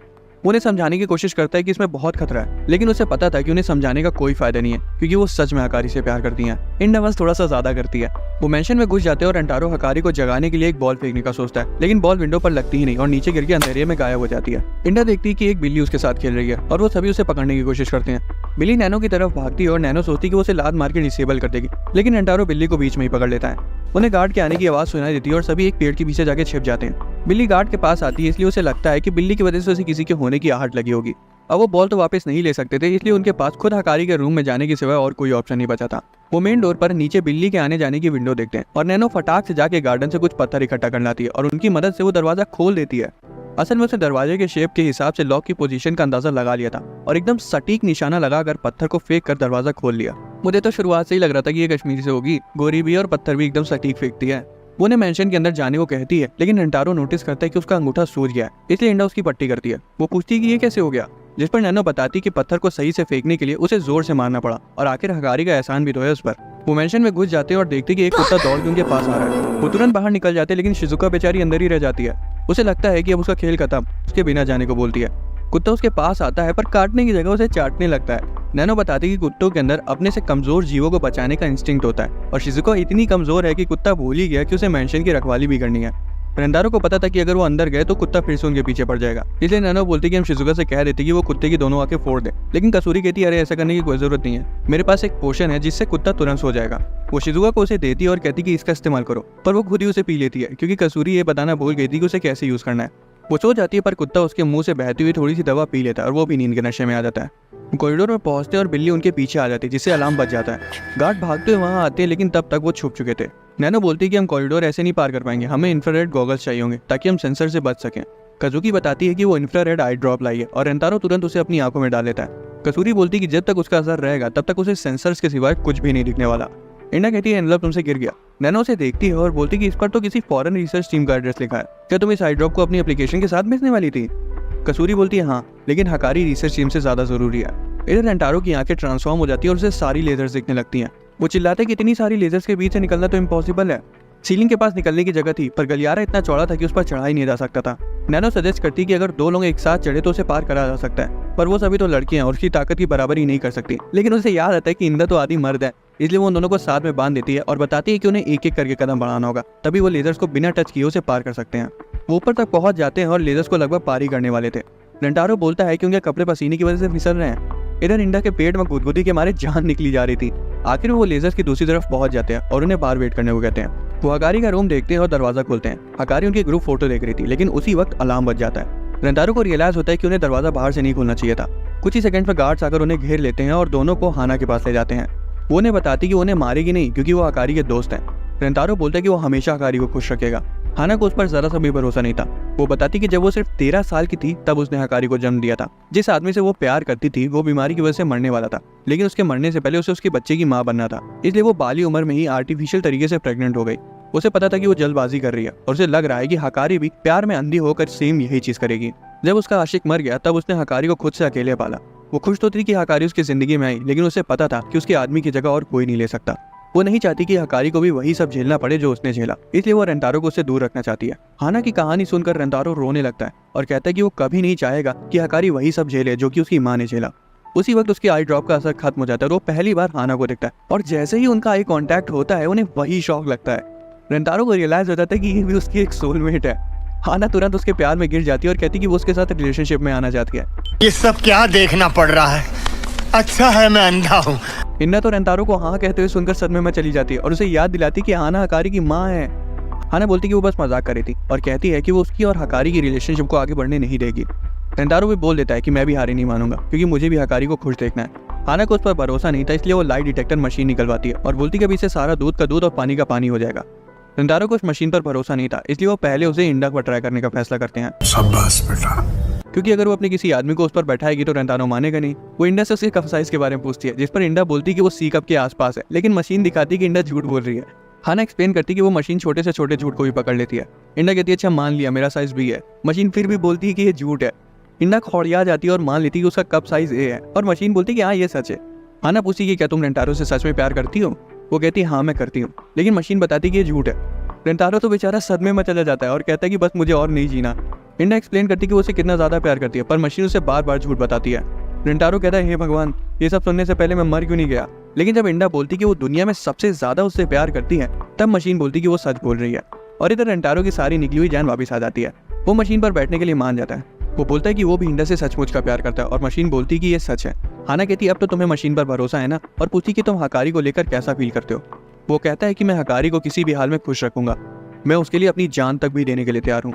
उन्हें समझाने की कोशिश करता है कि इसमें बहुत खतरा है, लेकिन उसे पता था कि उन्हें समझाने का कोई फायदा नहीं है क्योंकि वो सच में हकारी से प्यार करती हैं। इंडा बस थोड़ा सा ज्यादा करती है। वो मेंशन में घुस जाते हैं और रेंटारो हकारी को जगाने के लिए एक बॉल फेंकने का सोचता है, लेकिन बॉल विंडो पर लगती ही नहीं और नीचे गिर के अंधेरे में गायब हो जाती है। इंडा देखती है कि एक बिल्ली उसके साथ खेल रही है और वो सभी उसे पकड़ने की कोशिश करते हैं। बिल्ली नैनो की तरफ भागती है और नैनो सोचती है कि वो उसे लात मार के डिसेबल कर देगी, लेकिन रेंटारो बिल्ली को बीच में ही पकड़ लेता है। उन्हें गार्ड के आने की आवाज सुनाई देती है और सभी एक पेड़ के पीछे जाके छिप जाते हैं। बिल्ली गार्ड के पास आती है, इसलिए उसे लगता है कि बिल्ली की वजह से उसे किसी के होने की आहट लगी होगी। अब वो बॉल तो वापस नहीं ले सकते थे, इसलिए उनके पास खुद हकारी के रूम में जाने के सिवाय और कोई ऑप्शन नहीं बचा था। वो मेन डोर पर नीचे बिल्ली के आने जाने की विंडो देखते हैं और नैनो फटाक से जाके गार्डन से कुछ पत्थर इकट्ठा कर लाती है और उनकी मदद से वो दरवाजा खोल देती है। असल में उसने दरवाजे के शेप के हिसाब से लॉक की पोजीशन का अंदाजा लगा लिया था और एकदम सटीक निशाना लगाकर पत्थर को फेंक कर दरवाजा खोल लिया। मुझे तो शुरुआत से ही लग रहा था कि ये कश्मीरी से होगी, गोरी भी और पत्थर भी एकदम सटीक फेंकती है। वो उन्हें मेंशन के अंदर जाने को कहती है, लेकिन रेंटारो नोटिस करता है कि उसका अंगूठा सूज गया है, इसलिए इंडा उसकी पट्टी करती है। वो पूछती है कि ये कैसे हो गया, जिस पर नैनो बताती कि पत्थर को सही से फेंकने के लिए उसे जोर से मारना पड़ा और आखिर हकारी का एहसान भी तो है उस पर। वो मेंशन में घुस जाते हैं और देखते कि एक कुत्ता दौड़ के उनके पास आ रहा है। वो तुरंत बाहर निकल जाते हैं, लेकिन शिजुका बेचारी अंदर ही रह जाती है। उसे लगता है कि अब उसका खेल खत्म, उसके बिना जाने को बोलती है। कुत्ता उसके पास आता है पर काटने की जगह उसे चाटने लगता है। नैनो बताती कि कुत्तों के अंदर अपने से कमजोर जीवों को बचाने का इंस्टिंक्ट होता है और शिजुका इतनी कमजोर है कि कुत्ता भूल ही गया कि उसे मेंशन की रखवाली भी करनी है। रेंटारो को पता था कि अगर वो अंदर गए तो कुत्ता फिर से उनके पीछे पड़ जाएगा, इसलिए नैनो बोलती कि हम शिजुका से कह देती कि वो कुत्ते की दोनों आंखें फोड़ दे, लेकिन कसूरी कहती अरे ऐसा करने की कोई जरूरत नहीं है, मेरे पास एक पोशन है जिससे कुत्ता तुरंत सो जाएगा। वो शिजुका को उसे देती है और कहती कि इसका इस्तेमाल करो, पर वो खुद ही उसे पी लेती है क्योंकि कसूरी ये बताना भूल गई थी कि उसे कैसे यूज करना है। वो सो जाती है पर कुत्ता उसके मुंह से बहती हुई थोड़ी सी दवा पी लेता है और वो भी नींद के नशे में आ जाता है। कॉरिडोर में पहुंचते हैं और बिल्ली उनके पीछे आ जाती है, जिससे अलार्म बज जाता है। गार्ड भागते हुए वहां आते हैं, लेकिन तब तक वो छुप चुके थे। नैनो बोलती है कि हम कॉरिडोर ऐसे नहीं पार कर पाएंगे, हमें इंफ्रारेड गॉगल्स चाहिए होंगे ताकि हम सेंसर से बच सकें। कजुकी बताती है कि वो इंफ्रारेड आई ड्रॉप लाई है और रेंटारो तुरंत उसे अपनी आंखों में डाल लेता है। कसूरी बोलती है कि जब तक उसका असर रहेगा तब तक उसे सेंसर्स के सिवाय कुछ भी नहीं दिखने वाला। इंडा कहती है एनवलप तुमसे गिर गया। नैनो उसे देखती है और बोलती है कि इस पर तो किसी फॉरेन रिसर्च टीम का एड्रेस लिखा है, क्या तुम इस आई ड्रॉप को अपनी एप्लीकेशन के साथ भेजने वाली थी? कसूरी बोलती है हाँ, लेकिन हकारी रिसर्च टीम से ज्यादा जरूरी है। इधर रेंटारो की आंखें ट्रांसफॉर्म हो जाती है और उसे सारी लेजर्स दिखने लगती हैं। वो चिल्लाते कि इतनी सारी लेजर्स के बीच से निकलना तो इम्पॉसिबल है। सीलिंग के पास निकलने की जगह थी पर गलियारा इतना चौड़ा था कि उस पर चढ़ा ही नहीं जा सकता था। नैनो सजेस्ट करती कि अगर 2 लोग एक साथ चढ़े तो उसे पार करा जा सकता है, पर वो सभी तो लड़कियां और उसकी ताकत की बराबरी नहीं कर सकती। लेकिन उसे याद आता है कि इंदा तो आदि मर्द है, इसलिए वो उन दोनों को साथ में बांध देती है और बताती है कि उन्हें एक एक करके कदम बढ़ाना होगा, तभी वो लेजर्स को बिना टच किए उसे पार कर सकते हैं। वो ऊपर तक पहुंच जाते हैं और लेजर्स को लगभग पार ही करने वाले थे। रेंटारो बोलता है कि उनके कपड़े पसीने की वजह से फिसल रहे हैं। इधर इंडा के पेट में गुदगुदी के मारे जान निकली जा रही थी। आखिर में वो लेजर्स की दूसरी तरफ पहुंच जाते हैं और उन्हें बाहर वेट करने को कहते हैं। वो हकारी का रूम देखते हैं और दरवाजा खोलते हैं। हकारी उनकी ग्रुप फोटो देख रही थी, लेकिन उसी वक्त अलार्म बज जाता है। रेंटारो को रियलाइज होता है कि उन्हें दरवाजा बाहर से नहीं खोलना चाहिए था। कुछ ही सेकंड में गार्ड्स आकर उन्हें घेर लेते हैं और दोनों को हाना के पास ले जाते हैं। वो उन्हें बताती कि उन्हें मारेगी नहीं क्योंकि वो हकारी के दोस्त हैं। रेंटारो बोलता है कि वो हमेशा हकारी को खुश रखेगा। हाना को उस पर जरा सा भी भरोसा नहीं था। वो बताती कि जब वो सिर्फ 13 साल की थी तब उसने हकारी को जन्म दिया था। जिस आदमी से वो प्यार करती थी वो बीमारी की वजह से मरने वाला था, लेकिन उसके मरने से पहले उसे उसके बच्चे की माँ बनना था, इसलिए वो बाली उम्र में ही आर्टिफिशियल तरीके से प्रेग्नेंट हो गई। उसे पता था कि वो जल्दबाजी कर रही है और उसे लग रहा है कि हकारी भी प्यार में अंधी होकर सेम यही चीज करेगी। जब उसका आशिक मर गया तब उसने हकारी को खुद से अकेले पाला। वो खुश तो थी कि हकारी उसकी जिंदगी में आई, लेकिन उसे पता था कि उसके आदमी की जगह और कोई नहीं ले सकता। वो नहीं चाहती कि हकारी को भी वही सब झेलना पड़े जो उसने झेला, इसलिए वो रेंटारो को उससे दूर रखना चाहती है। हाना की कहानी सुनकर रेंटारो रोने लगता है और कहता है कि वो कभी नहीं चाहेगा कि हकारी वही सब झेले जो कि उसकी माँ ने झेला। उसी वक्त उसकी आई ड्रॉप का असर खत्म हो जाता है और वो पहली बार हाना को देखता है और जैसे ही उनका आई कांटेक्ट होता है उन्हें वही शौक लगता है। रेंटारो को रियलाइज हो जाता है कि ये भी उसकी एक सोलमेट है। हाना तुरंत उसके प्यार में गिर जाती है और कहती है कि वो उसके साथ रिलेशनशिप में आना चाहती है। ये सब क्या देखना पड़ रहा है, अच्छा है मैं अंधा हूँ। इन्ना तो रेंटारो को हाँ कहते हुए सुनकर सदमे में चली जाती है और उसे याद दिलाती कि हाना हकारी की माँ है। हाना बोलती कि वो बस मजाक कर रही थी और कहती है कि वो उसकी और हकारी की रिलेशनशिप को आगे बढ़ने नहीं देगी। रेंटारो भी बोल देता है कि मैं भी हारी नहीं मानूंगा क्योंकि मुझे भी हकारी को खुश देखना है। हाना को उस पर भरोसा नहीं था, इसलिए वो लाई डिटेक्टर मशीन निकलवाती है और बोलती कि अभी से सारा दूध का दूध और पानी का पानी हो जाएगा। रेंटारो को उस मशीन पर भरोसा नहीं था, इसलिए वो पहले उसे इंडा पर ट्राई करने का फैसला करते हैं। शाबाश बेटा। क्योंकि अगर वो अपने किसी आदमी को उस पर बैठाएगी तो रेंटारो मानेगा नहीं। वो इंडा से उसके कप साइज के बारे में पूछती है, जिस पर इंडा बोलती कि वो सी कप के आसपास है, लेकिन मशीन दिखाती कि इंडा झूठ बोल रही है। हाना एक्सप्लेन करती कि वो मशीन छोटे से छोटे झूठ को भी पकड़ लेती है। इंडा कहती है अच्छा मान लिया, मेरा साइज बी है। मशीन फिर भी बोलती है कि ये झूठ है। इंडा खौड़िया जाती है और मान लेती है कि उसका कप साइज ए है और मशीन बोलती है कि हाँ ये सच है। हाना पूछती कि क्या तुम रेंटारो से सच में प्यार करती हो? वो कहती है हाँ मैं करती हूँ, लेकिन मशीन बताती कि ये झूठ है। रेंटारो तो बेचारा सदमे में चला जाता है और कहता है कि बस मुझे और नहीं जीना। इंडा एक्सप्लेन करती कि वो उसे कितना ज्यादा प्यार करती है, पर मशीन उसे बार बार झूठ बताती है। रेंटारो कहता है हे भगवान, ये सब सुनने से पहले मैं मर क्यों नहीं गया। लेकिन जब इंडा बोलती कि वो दुनिया में सबसे ज्यादा उससे प्यार करती है, तब मशीन बोलती कि वो सच बोल रही है और इधर रेंटारो की सारी निकली हुई जान वापस आ जाती है। वो मशीन पर बैठने के लिए मान जाता है। वो बोलता है कि वो भी इंडा से सचमुच का प्यार करता है और मशीन बोलती कि ये सच है। हाना कहती है अब तो तुम्हें मशीन पर भरोसा है ना, और पूछती कि तुम हकारी को लेकर कैसा फील करते हो। वो कहता है कि मैं हकारी को किसी भी हाल में खुश रखूंगा, मैं उसके लिए अपनी जान तक भी देने के लिए तैयार हूँ।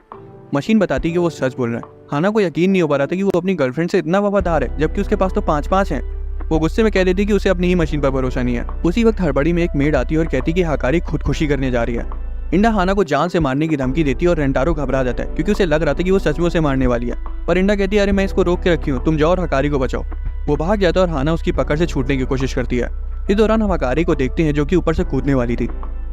मशीन बताती कि वो सच बोल रहा है। हाना को यकीन नहीं हो पा रहा था कि वो अपनी गर्लफ्रेंड से इतना वफादार है, जबकि उसके पास तो 5-5 हैं। वो गुस्से में कह देती कि उसे अपनी ही मशीन पर भरोसा नहीं है। उसी वक्त हड़बड़ी में एक मेड आती है और कहती कि हकारी खुदकुशी करने जा रही है। इंडा हाना को जान से मारने की धमकी देती है और रेंटारो घबरा जाता है क्योंकि उसे लग रहा था कि वो सच में उसे मारने वाली है। पर इंडा कहती है अरे मैं इसको रोक के रखी हूँ, तुम जाओ और हकारी को बचाओ। वो भाग जाता है और हाना उसकी पकड़ से छूटने की कोशिश करती है। इस दौरान हम हकारी को देखते हैं जो कि ऊपर से कूदने वाली थी।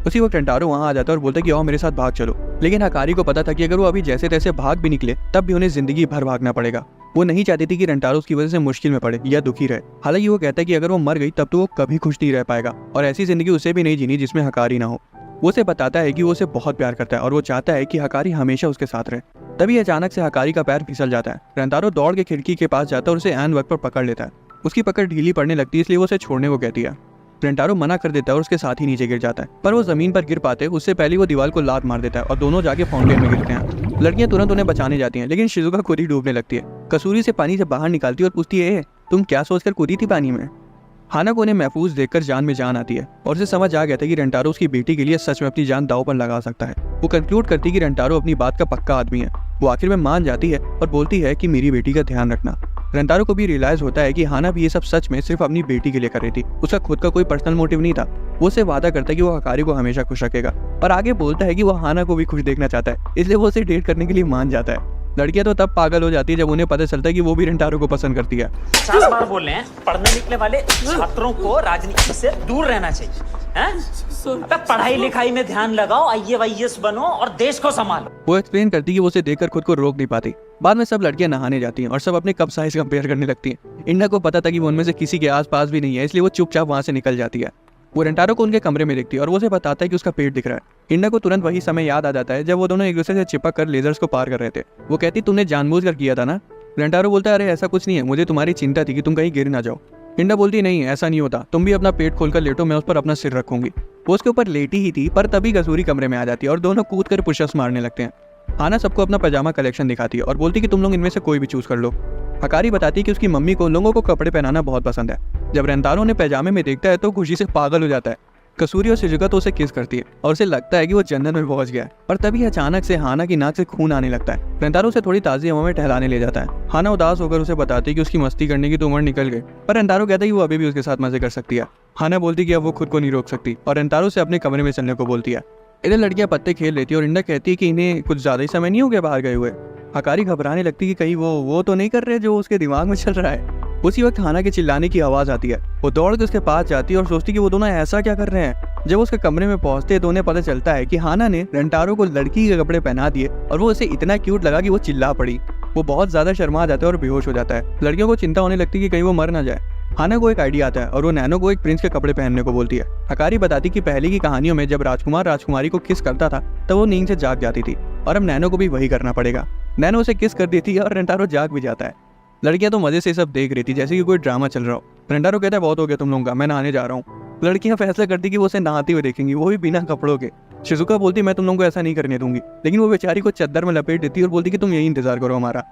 उसी वक्त रेंटारो वहां आ जाता है और बोलता है कि आओ मेरे साथ भाग चलो। लेकिन हकारी को पता था कि अगर वो अभी जैसे तैसे भाग भी निकले तब भी उन्हें जिंदगी भर भागना पड़ेगा। वो नहीं चाहती थी कि रेंटारो उसकी वजह से मुश्किल में पड़े या दुखी रहे। हालांकि वो कहता है कि अगर वो मर गई तब तो वो कभी खुश नहीं रह पाएगा और ऐसी जिंदगी उसे भी नहीं जीनी जिसमें हकारी ना हो। वो उसे बताता है कि वो उसे बहुत प्यार करता है और वो चाहता है कि हकारी हमेशा उसके साथ रहे। तभी अचानक से हकारी का पैर फिसल जाता है। रेंटारो दौड़ के खिड़की के पास जाता है और उसे ऐन वक्त पर पकड़ लेता है। उसकी पकड़ ढीली पड़ने लगती है, इसलिए वो उसे छोड़ने को कहती है। रेंटारो मना कर देता है और उसके साथ ही नीचे गिर जाता है, पर वो जमीन पर गिर पाते उससे पहले वो दीवार को लात मार देता है और दोनों जाके फाउंटेन में गिरते हैं। लड़कियां तुरंत उन्हें बचाने जाती हैं, लेकिन शिजुका खुद ही डूबने लगती है। कसूरी से पानी से बाहर निकालती है और पूछती है तुम क्या सोचकर कूदी थी पानी में? हाना को उन्हें महफूज देखकर जान में जान आती है और उसे समझ आ गया था कि रेंटारो उसकी बेटी के लिए सच में अपनी जान दांव पर लगा सकता है। वो कंक्लूड करती है कि रेंटारो अपनी बात का पक्का आदमी है। वो आखिर में मान जाती है और बोलती है कि मेरी बेटी का ध्यान रखना। रेंटारो को भी रियलाइज होता है कि हाना भी ये सब सच में सिर्फ अपनी बेटी के लिए कर रही थी, उसका खुद का कोई पर्सनल मोटिव नहीं था। वो उसे वादा करता है कि वो हकारी को हमेशा खुश रखेगा और आगे बोलता है कि वो हाना को भी खुश देखना चाहता है, इसलिए वो उसे डेट करने के लिए मान जाता है। लड़कियां तो तब पागल हो जाती है जब उन्हें पता चलता है कि वो भी रेंटारो को पसंद करती है। 50 बार बोल रहे हैं पढ़ने निकले वाले छात्रों को राजनीति से दूर रहना चाहिए हैं? अबे पढ़ाई लिखाई में ध्यान लगाओ, IAS बनो और देश को संभालो। वो एक्सप्लेन करती है कि वो उसे देखकर खुद को रोक नहीं पाती। बाद में सब लड़कियां नहाने जाती हैं और सब अपने कप साइज कंपेयर करने लगती हैं। इंडा को पता था कि वो उनमें से किसी के आसपास भी नहीं है, इसलिए वो चुपचाप वहां से निकल जाती है। वो रेंटारो को उनके कमरे में देखती है और वो उसे बताता है कि उसका पेट दिख रहा है। इंडा को तुरंत वही समय याद आ जाता है जब वो दोनों एक दूसरे से चिपक कर लेजर्स को पार कर रहे थे। वो कहती तुमने जानबूझकर किया था ना? रेंटारो बोलता है अरे ऐसा कुछ नहीं है, मुझे तुम्हारी चिंता थी कि तुम कहीं गिर ना जाओ। इंडा बोलती नहीं ऐसा नहीं होता, तुम भी अपना पेट खोलकर लेटो, मैं उस पर अपना सिर रखूंगी। वो उसके ऊपर लेटी ही थी, पर तभी कसूरी कमरे में आ जाती है और दोनों कूद कर पुशअप्स मारने लगते हैं। हाना सबको अपना पजामा कलेक्शन दिखाती है और बोलती कि तुम लोग इनमें से कोई भी चूज कर लो। हकारी बताती है कि उसकी मम्मी को लोगों को कपड़े पहनाना बहुत पसंद है। जब रेंटारो उन्हें पैजामे में देखता है तो खुशी से पागल हो जाता है। कसूरी और शिजुका तो उसे किस करती है और उसे लगता है कि वो जन्नत में पहुंच गया है, पर तभी अचानक से हाना की नाक से खून आने लगता है। रेंटारो उसे थोड़ी ताज़ी हवा में टहलाने ले जाता है। हाना उदास होकर उसे बताती है कि उसकी मस्ती करने की तो उम्र निकल गई, पर रेंटारो कहता है कि वो अभी भी उसके साथ मजे कर सकती है। हाना बोलती कि अब वो खुद को नहीं रोक सकती और रेंटारो से अपने कमरे में चलने को बोलती है। इधर लड़कियां पत्ते खेल लेती है और इंडा कहती है कि इन्हें कुछ ज्यादा ही समय नहीं हो गया बाहर गए हुए। हकारी घबराने लगती है कि कहीं वो तो नहीं कर रहे जो उसके दिमाग में चल रहा है। उसी वक्त हाना के चिल्लाने की आवाज आती है। वो दौड़ के उसके पास जाती है और सोचती कि वो दोनों ऐसा क्या कर रहे हैं। जब उसके कमरे में पहुंचते तो उन्हें पता चलता है कि हाना ने रेंटारो को लड़की के कपड़े पहना दिए और वो उसे इतना क्यूट लगा कि वो चिल्ला पड़ी। वो बहुत ज्यादा शर्मा जाता है और बेहोश हो जाता है। लड़कियों को चिंता होने लगती है कि कहीं वो मर ना जाए। हाना को एक आइडिया आता है और वो नैनो को एक प्रिंस के कपड़े पहनने को बोलती है। हकारी बताती कि पहले की कहानियों में जब राजकुमार राजकुमारी को किस करता था तब वो नींद से जाग जाती थी और अब नैनो को भी वही करना पड़ेगा। नैनो उसे किस कर देती है और रेंटारो जाग भी जाता है। लड़कियां तो मजे से सब देख रही थी जैसे कि कोई ड्रामा चल रहा हो। रेंटारो कहता है बहुत हो गया तुम लोगों का, मैं नहाने जा रहा हूँ। लड़कियां फैसला करती कि वो उसे नहाते हुए देखेंगी, वो भी बिना कपड़ों के। शिजुका बोलती मैं तुम लोगों को ऐसा नहीं करने दूंगी, लेकिन वो बेचारी को चद्दर में लपेट देती और बोलती कि तुम यही इंतजार करो हमारा।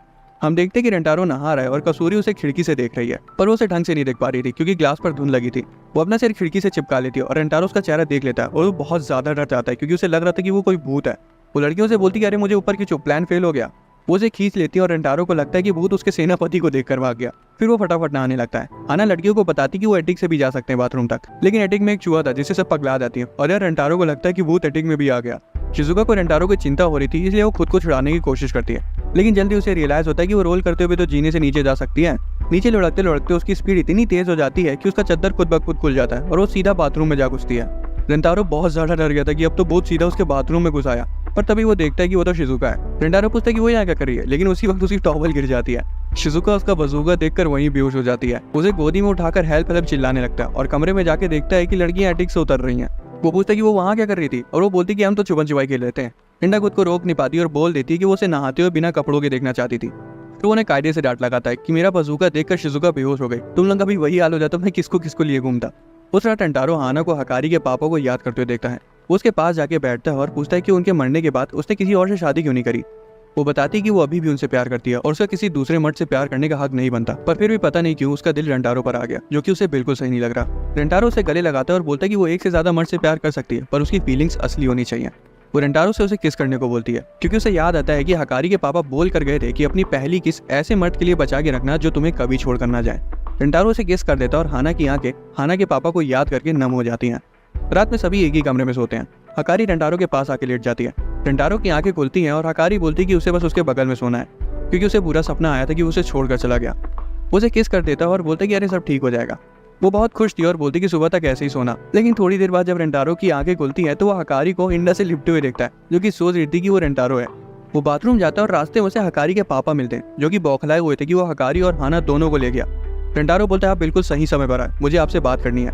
हम देखते हैं कि रेंटारो नहा रहा है और कसूरी उसे खिड़की से देख रही है, पर वो उसे ढंग से नहीं देख पा रही थी क्योंकि ग्लास पर धुंध लगी थी। वो अपना सिर खिड़की से चिपका लेती है और रेंटारो उसका चेहरा देख लेता है और वो बहुत ज्यादा डर जाता है क्योंकि उसे लग रहा था कि वो कोई भूत है। वो लड़कियों से बोलती है अरे मुझे ऊपर क्यों, प्लान फेल हो गया। वो उसे खींच लेती है और रेंटारो को लगता है कि भूत उसके सेनापति को देखकर भाग गया। फिर वो फटाफट नहाने लगता है। हाना लड़कियों को बताती कि वो एटिक से भी जा सकते हैं बाथरूम तक, लेकिन एटिक में एक चूहा था जिससे सब पगला जाती है और यार रेंटारो को लगता है कि भूत एटिक में भी आ गया। शिजुका को रेंटारो की चिंता हो रही थी, इसलिए वो खुद को छुड़ाने की कोशिश करती है, लेकिन जल्दी उसे रियलाइज होता है कि वो रोल करते हुए तो जीने से नीचे जा सकती है। नीचे लुढ़कते लुढ़कते उसकी स्पीड इतनी तेज हो जाती है कि उसका चद्दर खुद ब खुद खुल जाता है और वो सीधा बाथरूम में जा घुसती है। रेंटारो बहुत ज्यादा डर गया था कि अब तो भूत सीधा उसके बाथरूम में घुस आया, पर तभी वो देखता है कि वो तो शिजुका है। रेंटारो पूछता है कि वो यहाँ क्या कर रही है, लेकिन उसी वक्त उसकी टॉवल गिर जाती है। शिजुका उसका बजूका देखकर वहीं बेहोश हो जाती है। उसे गोदी में उठाकर हेल्प हेल्प चिल्लाने लगता है और कमरे में जाके देखता है कि लड़कियां एटिक से उतर रही हैं। वो पूछता है कि वो वहाँ क्या कर रही थी और वो बोलती कि हम तो छुपन छुपाई खेल लेते हैं। रिंडा खुद को रोक नहीं पाती और बोल देती है कि वो उसे नहाते हुए बिना कपड़ों के देखना चाहती थी। फिर वो उन्हें कायदे से डांट लगाता है कि मेरा बजूका देखकर शिजुका बेहोश हो गई, तुम लोग कभी वही हाल हो जाता, मैं किसको किसको लिए घूमता। उस रात रेंटारो हाना को हकारी के पापा को याद करते हुए देखता है। वो उसके पास जाके बैठता है और पूछता है कि उनके मरने के बाद उसने किसी और से शादी क्यों नहीं करी। वो बताती है कि वो अभी भी उनसे प्यार करती है और उसका किसी दूसरे मर्द से प्यार करने का हक नहीं बनता, पर फिर भी पता नहीं क्यों उसका दिल रेंटारो पर आ गया, जो कि उसे बिल्कुल सही नहीं लग रहा। रेंटारो उसे गले लगाता है और बोलता है कि वो एक से ज्यादा मर्द से प्यार कर सकती है, पर उसकी फीलिंग्स असली होनी चाहिए। वो रेंटारो से उसे किस करने को बोलती है क्योंकि उसे याद आता है कि हकारी के पापा बोल कर गए थे कि अपनी पहली किस ऐसे मर्द के लिए बचा के रखना जो तुम्हें कभी छोड़ कर ना जाए। रेंटारो उसे किस कर देता है और हाना की आंखें हाना के पापा को याद करके नम हो जाती हैं। रात में सभी एक ही कमरे में सोते हैं। हकारी रेंटारो के पास आके लेट जाती है। रेंटारो की आंखें खुलती हैं और हकारी बोलती है कि उसे बस उसके बगल में सोना है क्योंकि उसे बुरा सपना आया था कि उसे छोड़कर चला गया। वो उसे किस कर देता है और बोलता है कि अरे सब ठीक हो जाएगा। वो बहुत खुश थी और बोलती कि सुबह तक ऐसे ही सोना, लेकिन थोड़ी देर बाद जब रेंटारो की आंखें खुलती हैं तो वो हकारी को इंडा से लिपटे हुए देखता है, जो कि सोच रही थी कि वो रेंटारो है। वो बाथरूम जाता है और रास्ते में उसे हकारी के पापा मिलते हैं, जो कि बौखलाए हुए थे कि वो हकारी और हाना दोनों को ले गया। रेंटारो बोलता है आप बिल्कुल सही समय पर आए, मुझे आपसे बात करनी है।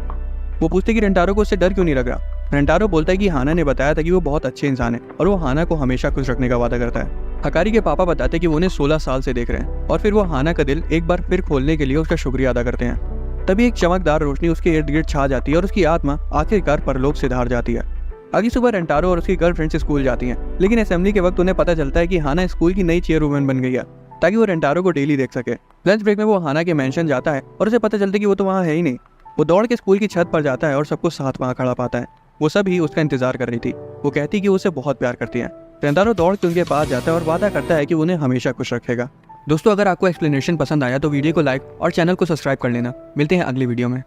वो पूछते कि रेंटारो को उससे डर क्यों नहीं लग रहा। रेंटारो बोलता है कि हाना ने बताया था कि वो बहुत अच्छे इंसान है और वो हाना को हमेशा खुश रखने का वादा करता है। हकारी के पापा बताते हैं कि वो उन्हें 16 साल से देख रहे हैं और फिर वो हाना का दिल एक बार फिर खोलने के लिए उसका शुक्रिया अदा करते हैं। तभी एक चमकदार रोशनी उसके इर्द गिर्द छा जाती है और उसकी आत्मा आखिरकार परलोक से धार जाती है। अगली सुबह रेंटारो और उसकी गर्लफ्रेंड से स्कूल जाती हैं, लेकिन असेंबली के वक्त उन्हें पता चलता है कि हाना स्कूल की नई चेयरवुमन बन गई है ताकि वो रेंटारो को डेली देख सके। लंच ब्रेक में वो हाना के मेंशन जाता है और उसे पता चलता है कि वो तो वहाँ है ही नहीं। वो दौड़ के स्कूल की छत पर जाता है और सबको साथ वहाँ खड़ा पाता है। वो सभी उसका इंतजार कर रही थी। वो कहती कि वो उसे बहुत प्यार करती है। रेंटारो दौड़ के उनके पास जाता है और वादा करता है कि उन्हें हमेशा खुश रखेगा। दोस्तों अगर आपको एक्सप्लेनेशन पसंद आया तो वीडियो को लाइक और चैनल को सब्सक्राइब कर लेना। मिलते हैं अगली वीडियो में।